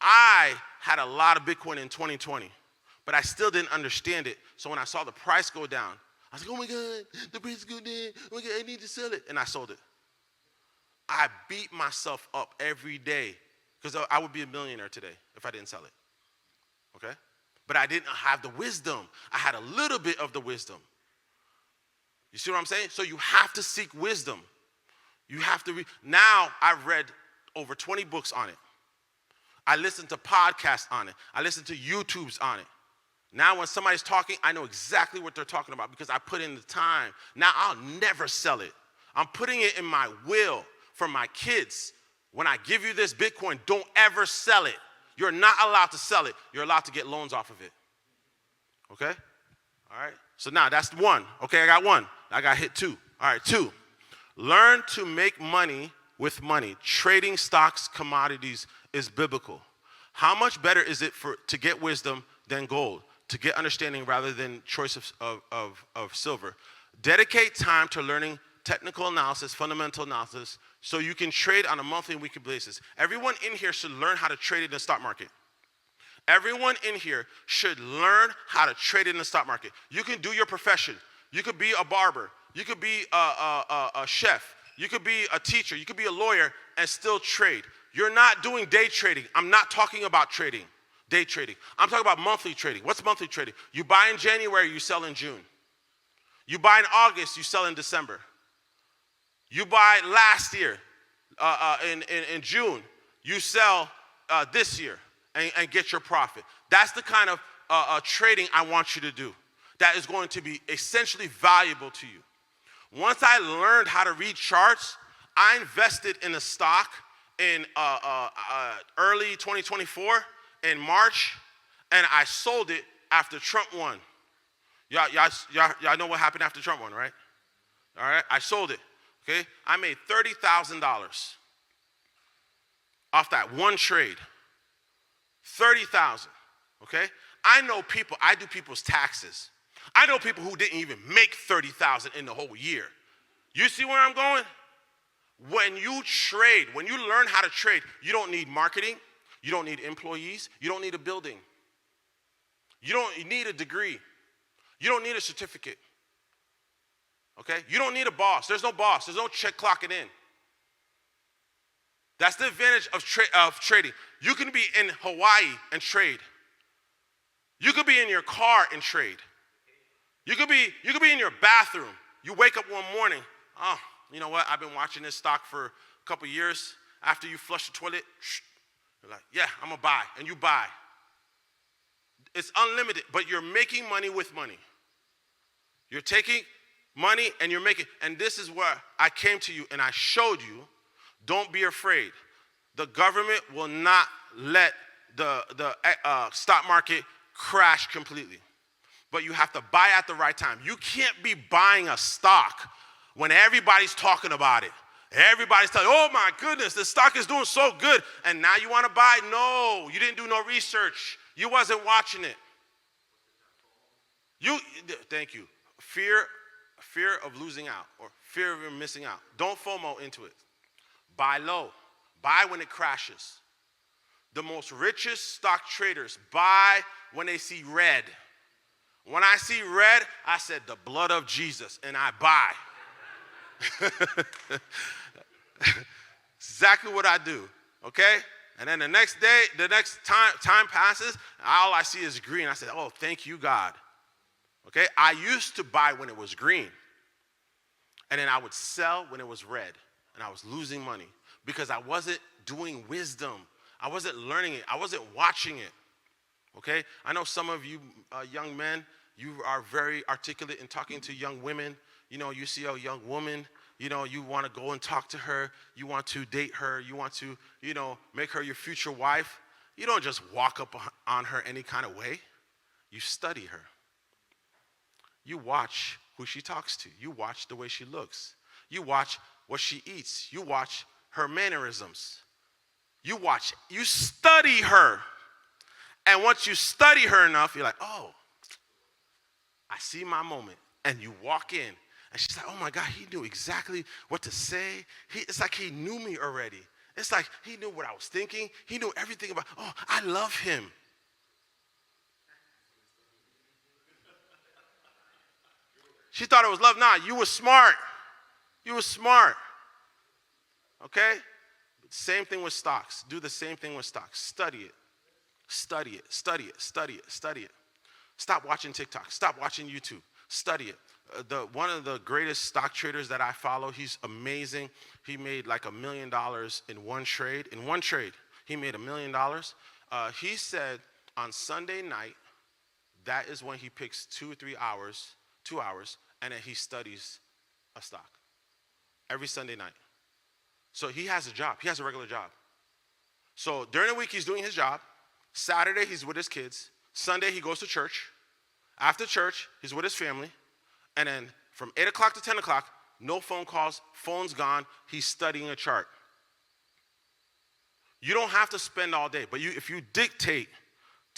I had a lot of Bitcoin in 2020, but I still didn't understand it. So when I saw the price go down, I was like, oh my God, the price is going down. Oh my God, I need to sell it. And I sold it. I beat myself up every day because I would be a millionaire today if I didn't sell it. Okay? But I didn't have the wisdom. I had a little bit of the wisdom. You see what I'm saying? So you have to seek wisdom. You have to read. Now I've read over 20 books on it. I listen to podcasts on it. I listen to YouTubes on it. Now when somebody's talking, I know exactly what they're talking about because I put in the time. Now I'll never sell it. I'm putting it in my will for my kids. When I give you this Bitcoin, don't ever sell it. You're not allowed to sell it. You're allowed to get loans off of it. Okay? All right? So now that's one. Okay, I got one. I got hit two. All right, two. Learn to make money with money. Trading stocks, commodities is biblical. How much better is it to get wisdom than gold? To get understanding rather than choice of silver. Dedicate time to learning technical analysis, fundamental analysis, so you can trade on a monthly and weekly basis. Everyone in here should learn how to trade in the stock market. Everyone in here should learn how to trade in the stock market. You can do your profession. You could be a barber. You could be a chef. You could be a teacher. You could be a lawyer and still trade. You're not doing day trading. I'm not talking about trading, day trading. I'm talking about monthly trading. What's monthly trading? You buy in January, you sell in June. You buy in August, you sell in December. You buy last year in June, you sell this year and get your profit. That's the kind of trading I want you to do that is going to be essentially valuable to you. Once I learned how to read charts, I invested in a stock in early 2024 in March, and I sold it after Trump won. Y'all know what happened after Trump won, right? All right, I sold it. Okay, I made $30,000 off that one trade. 30,000. Okay, I know people. I do people's taxes. I know people who didn't even make 30,000 in the whole year. You see where I'm going? When you trade, when you learn how to trade, you don't need marketing. You don't need employees. You don't need a building. You don't need a degree. You don't need a certificate. Okay? You don't need a boss. There's no boss. There's no check clocking in. That's the advantage of trading. You can be in Hawaii and trade. You could be in your car and trade. You could be in your bathroom. You wake up one morning, oh, you know what? I've been watching this stock for a couple years. After you flush the toilet, you're like, yeah, I'm gonna buy. And you buy. It's unlimited, but you're making money with money. You're taking money and you're making, and this is where I came to you and I showed you, don't be afraid. The government will not let the stock market crash completely. But you have to buy at the right time. You can't be buying a stock when everybody's talking about it. Everybody's telling, oh my goodness, the stock is doing so good, and now you want to buy? No, you didn't do no research. You wasn't watching it. Thank you. Fear of losing out or fear of missing out. Don't FOMO into it. Buy low. Buy when it crashes. The most richest stock traders buy when they see red. When I see red, I said the blood of Jesus, and I buy. Exactly what I do, okay? And then the next day, the next time passes, all I see is green. I said, oh, thank you, God. Okay? I used to buy when it was green, and then I would sell when it was red, and I was losing money because I wasn't doing wisdom. I wasn't learning it. I wasn't watching it. Okay? I know some of you young men, you are very articulate in talking to young women. You know, you see a young woman, you know, you want to go and talk to her. You want to date her. You want to, you know, make her your future wife. You don't just walk up on her any kind of way. You study her. You watch who she talks to. You watch the way she looks. You watch what she eats. You watch her mannerisms. You study her. And once you study her enough, you're like, oh, I see my moment. And you walk in, And she's like, oh my God, he knew exactly what to say. It's like he knew me already. It's like he knew what I was thinking. He knew everything about, oh, I love him. She thought it was love. Nah, you were smart. You were smart. Okay? Same thing with stocks. Do the same thing with stocks. Study it. Study it. Study it. Study it. Study it. Stop watching TikTok. Stop watching YouTube. Study it. One of the greatest stock traders that I follow, he's amazing. He made like $1 million in one trade. In one trade, he made $1 million. He said on Sunday night, that is when he picks 2 or 3 hours, 2 hours, and then he studies a stock every Sunday night. So he has a job. He has a regular job. So during the week, he's doing his job. Saturday, he's with his kids. Sunday, he goes to church. After church, he's with his family. And then from 8 o'clock to 10 o'clock, no phone calls, phone's gone. He's studying a chart. You don't have to spend all day, but if you dictate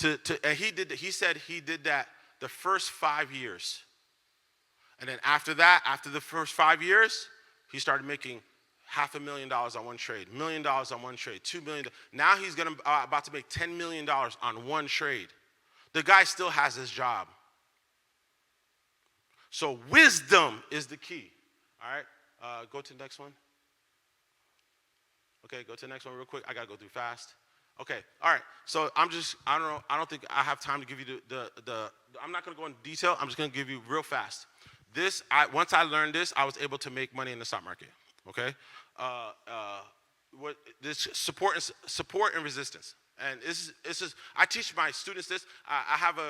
and he said he did that the first 5 years. And then after that, after the first 5 years, he started making $500,000 on one trade, $1 million on one trade, $2 million. Now he's about to make $10 million on one trade. The guy still has his job. So wisdom is the key. All right, go to the next one. Okay, go to the next one real quick. I gotta go through fast. Okay, all right. So I don't think I have time to give you I'm not gonna go into detail. I'm just gonna give you real fast. Once I learned this, I was able to make money in the stock market. Okay, this support and resistance. And this is I teach my students this. I have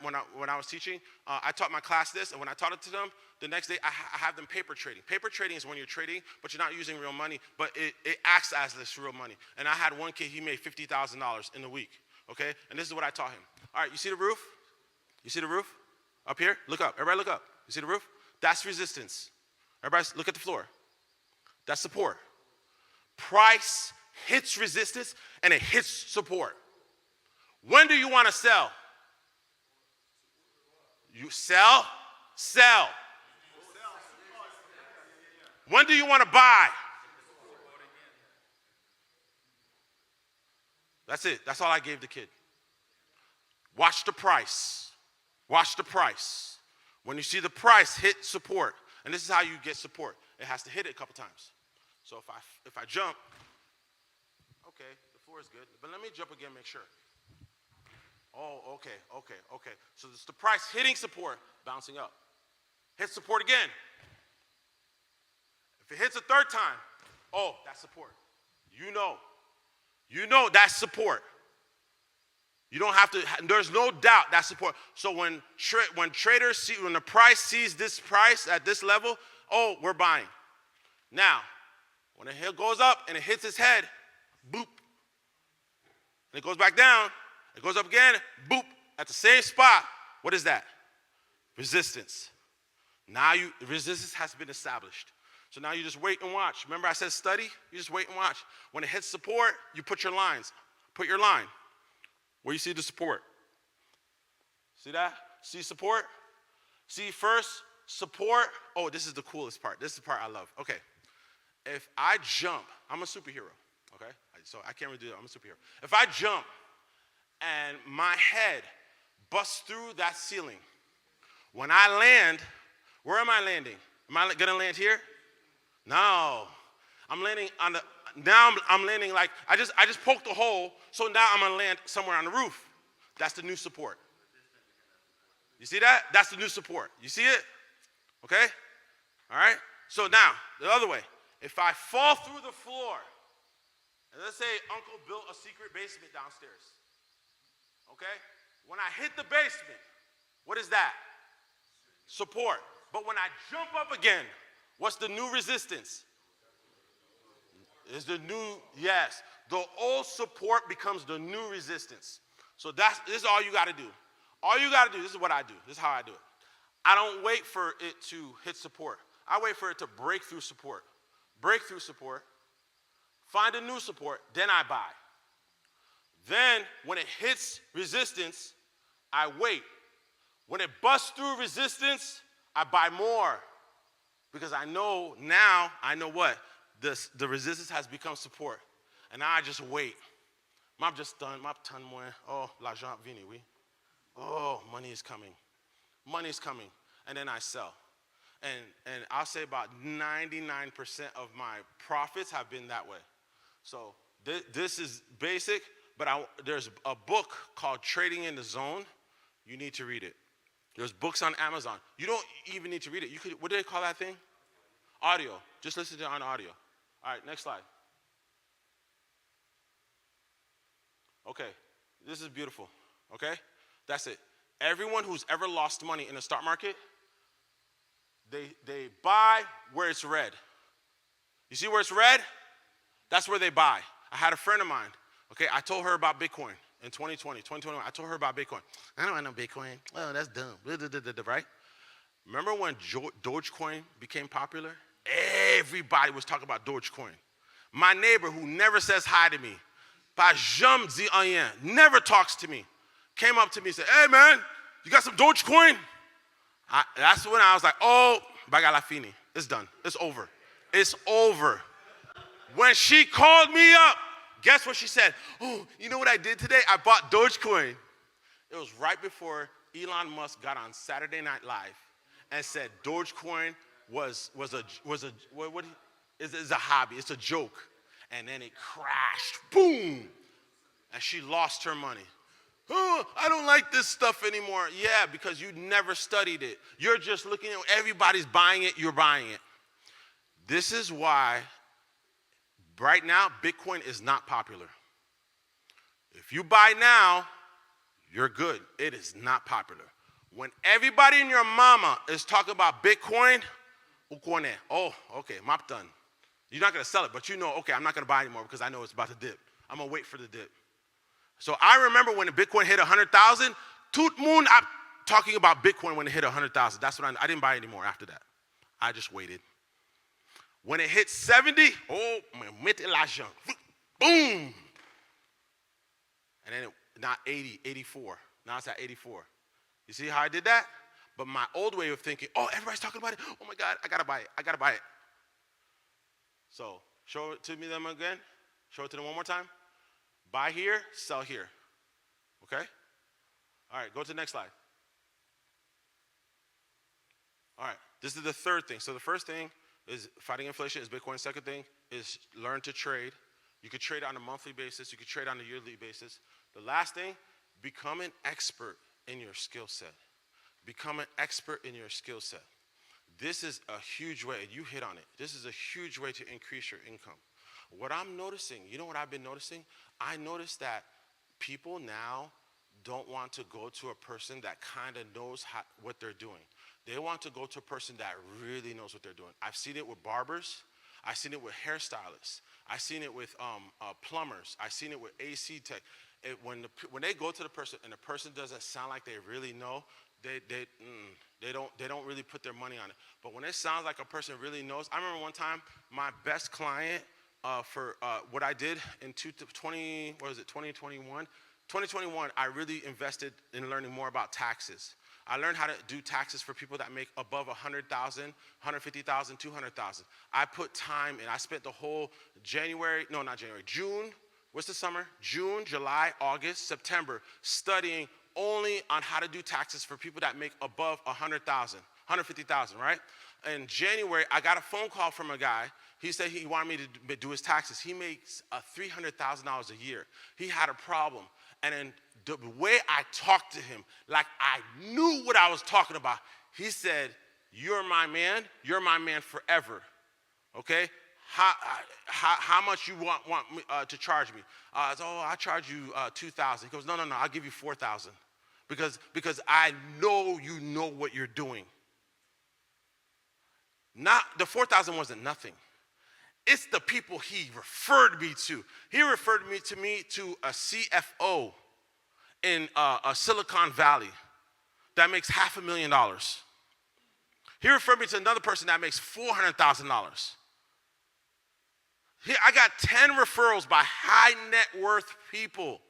when I was teaching, I taught my class this, and when I taught it to them, the next day I have them paper trading. Paper trading is when you're trading, but you're not using real money, but it acts as this real money. And I had one kid, he made $50,000 in a week. Okay, and this is what I taught him. All right, you see the roof? You see the roof up here? Look up. Everybody, look up. You see the roof? That's resistance. Everybody, look at the floor. That's support. Price hits resistance and it hits support. When do you want to sell? You sell. When do you want to buy? That's it. That's all I gave the kid. Watch the price. Watch the price. When you see the price hit support, and this is how you get support. It has to hit it a couple times. So if I jump, okay, the floor is good, but let me jump again, make sure. Oh, okay. So it's the price hitting support, bouncing up. Hit support again. If it hits a third time, oh, that's support. You know that's support. You don't have to, there's no doubt that's support. So when traders see, when the price sees this price at this level, oh, we're buying. Now, when the hill goes up and it hits its head, boop. And it goes back down, it goes up again, boop, at the same spot. What is that? Resistance. Now resistance has been established. So now you just wait and watch. Remember I said study? You just wait and watch. When it hits support, you put your lines. Put your line. Where you see the support. See that? See support? See first, support. Oh, this is the coolest part. This is the part I love. Okay. If I jump, I'm a superhero, okay? So I can't really do that. I'm a superhero. If I jump and my head busts through that ceiling, when I land, where am I landing? Am I gonna land here? No. I'm landing on the, now I'm landing like, I just poked a hole, so now I'm gonna land somewhere on the roof. That's the new support. You see that? That's the new support. You see it? Okay? All right? So now, the other way. If I fall through the floor, and let's say Uncle built a secret basement downstairs, okay? When I hit the basement, what is that? Support. But when I jump up again, what's the new resistance? Is the new, yes. The old support becomes the new resistance. So this is all you gotta do. All you gotta do, this is what I do. This is how I do it. I don't wait for it to hit support. I wait for it to break through support. Break through support, find a new support, then I buy. Then, when it hits resistance, I wait. When it busts through resistance, I buy more. Because I know now, what? The resistance has become support. And now I just wait. I'm just done. My ton moins. Oh, l'argent vini, oui. Oh, money is coming. Money is coming. And then I sell. And I'll say about 99% of my profits have been that way. So this is basic, but there's a book called Trading in the Zone. You need to read it. There's books on Amazon. You don't even need to read it. What do they call that thing? Audio. Just listen to it on audio. All right, next slide. Okay, this is beautiful, okay? That's it. Everyone who's ever lost money in the stock market, they buy where it's red. You see where it's red? That's where they buy. I had a friend of mine, okay? I told her about Bitcoin in 2021. I told her about Bitcoin. I don't want no Bitcoin. Oh, that's dumb, right? Remember when Dogecoin became popular? Everybody was talking about Dogecoin. My neighbor who never says hi to me, pas jamais dit rien, never talks to me, came up to me and said, hey man, you got some Dogecoin? That's when I was like, oh, bagala fini. It's done. It's over. It's over. When she called me up, guess what she said? Oh, you know what I did today? I bought Dogecoin. It was right before Elon Musk got on Saturday Night Live and said Dogecoin is a hobby. It's a joke. And then it crashed. Boom. And she lost her money. Oh, I don't like this stuff anymore. Yeah, because you never studied it. You're just looking at everybody's buying it, you're buying it. This is why right now Bitcoin is not popular. If you buy now, you're good. It is not popular. When everybody and your mama is talking about Bitcoin, oh, okay, map done. You're not going to sell it, but you know, okay, I'm not going to buy anymore because I know it's about to dip. I'm going to wait for the dip. So I remember when the Bitcoin hit 100,000, tout moon, I'm talking about Bitcoin when it hit 100,000. That's when I didn't buy anymore after that. I just waited. When it hit 70, oh, mettez l'argent. Boom. And then not 80, 84. Now it's at 84. You see how I did that? But my old way of thinking, oh, everybody's talking about it. Oh my God, I got to buy it. I got to buy it. So show it to me them again. Show it to them one more time. Buy here, sell here. Okay? All right, go to the next slide. All right, this is the third thing. So the first thing is fighting inflation is Bitcoin. Second thing is learn to trade. You could trade on a monthly basis. You could trade on a yearly basis. The last thing, become an expert in your skill set. Become an expert in your skill set. This is a huge way, and you hit on it. This is a huge way to increase your income. What I'm noticing, you know what I've been noticing? I noticed that people now don't want to go to a person that kind of knows what they're doing. They want to go to a person that really knows what they're doing. I've seen it with barbers. I've seen it with hairstylists. I've seen it with plumbers. I've seen it with AC tech. When they go to the person and the person doesn't sound like they really know, they don't really put their money on it. But when it sounds like a person really knows, I remember one time my best client for what I did in 2021. 2021, I really invested in learning more about taxes. I learned how to do taxes for people that make above 100,000, 150,000, 200,000. I put time in. I spent the whole June, what's the summer? June, July, August, September, studying only on how to do taxes for people that make above 100,000, 150,000, right? In January, I got a phone call from a guy. He said he wanted me to do his taxes. He makes $300,000 a year. He had a problem. And then the way I talked to him, like I knew what I was talking about, he said, you're my man forever, okay? How much you want me, to charge me? I said, I charge you $2,000. He goes, no, I'll give you $4,000 because I know you know what you're doing. Not the $4,000 wasn't nothing. It's the people he referred me to. He referred me to a CFO in Silicon Valley that makes $500,000. He referred me to another person that makes $400,000. I got 10 referrals by high net worth people.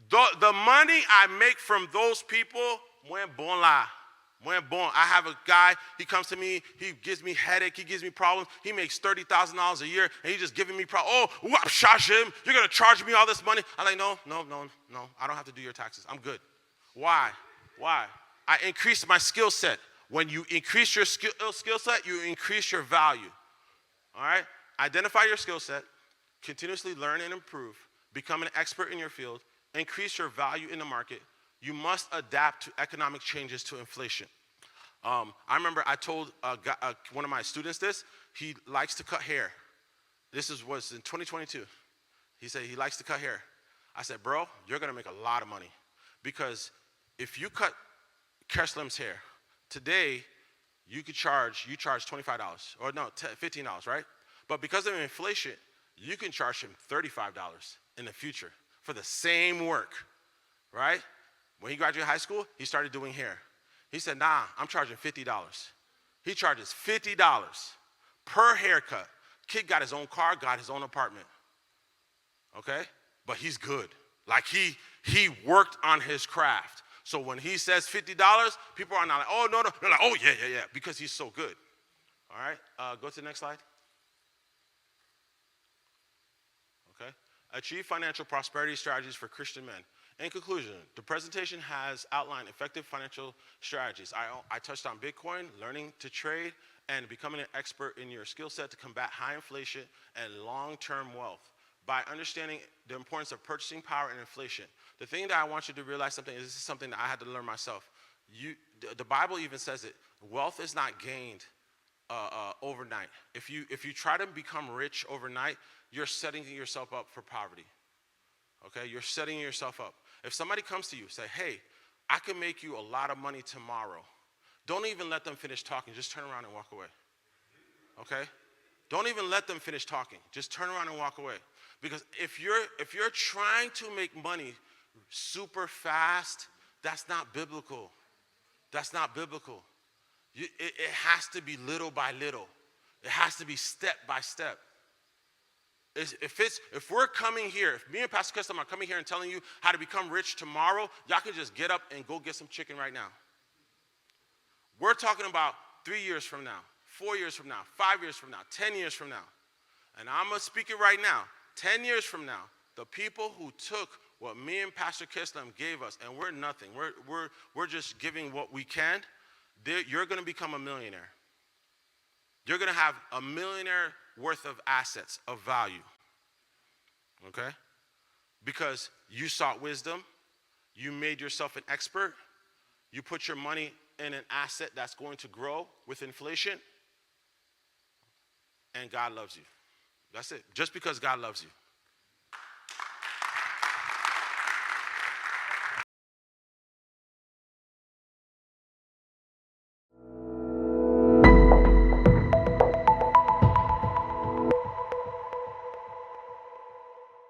The money I make from those people went bon la. Muy bon. I have a guy, he comes to me, he gives me headache, he gives me problems. He makes $30,000 a year, and he's just giving me problems. Oh, Shashim, you're going to charge me all this money? I'm like, no. I don't have to do your taxes. I'm good. Why? I increased my skill set. When you increase your skill set, you increase your value. All right? Identify your skill set, continuously learn and improve, become an expert in your field, increase your value in the market. You must adapt to economic changes, to inflation. I remember I told one of my students this. He likes to cut hair. This was in 2022. He said he likes to cut hair. I said, bro, you're going to make a lot of money. Because if you cut Keslem's hair, today you charge $25, or no, $15, right? But because of inflation, you can charge him $35 in the future for the same work, right? When he graduated high school, he started doing hair. He said, nah, I'm charging $50. He charges $50 per haircut. Kid got his own car, got his own apartment, okay? But he's good. Like he worked on his craft. So when he says $50, people are not like, oh, no. They're like, oh, yeah, because he's so good. All right, go to the next slide. Okay, achieve financial prosperity strategies for Christian men. In conclusion, the presentation has outlined effective financial strategies. I touched on Bitcoin, learning to trade, and becoming an expert in your skill set to combat high inflation and long-term wealth. By understanding the importance of purchasing power and inflation. The thing that I want you to realize something is this is something that I had to learn myself. The Bible even says it. Wealth is not gained overnight. If you try to become rich overnight, you're setting yourself up for poverty. Okay, you're setting yourself up. If somebody comes to you, say, hey, I can make you a lot of money tomorrow. Don't even let them finish talking. Just turn around and walk away. Okay? Don't even let them finish talking. Just turn around and walk away. Because if you're trying to make money super fast, that's not biblical. That's not biblical. It has to be little by little. It has to be step by step. If we're coming here, if me and Pastor Keslam are coming here and telling you how to become rich tomorrow, y'all can just get up and go get some chicken right now. We're talking about 3 years from now, 4 years from now, 5 years from now, 10 years from now. And I'm going to speak it right now. 10 years from now, the people who took what me and Pastor Keslam gave us, and we're nothing. We're just giving what we can. You're going to become a millionaire. You're going to have a millionaire worth of assets, of value. Okay? Because you sought wisdom. You made yourself an expert. You put your money in an asset that's going to grow with inflation. And God loves you. That's it. Just because God loves you.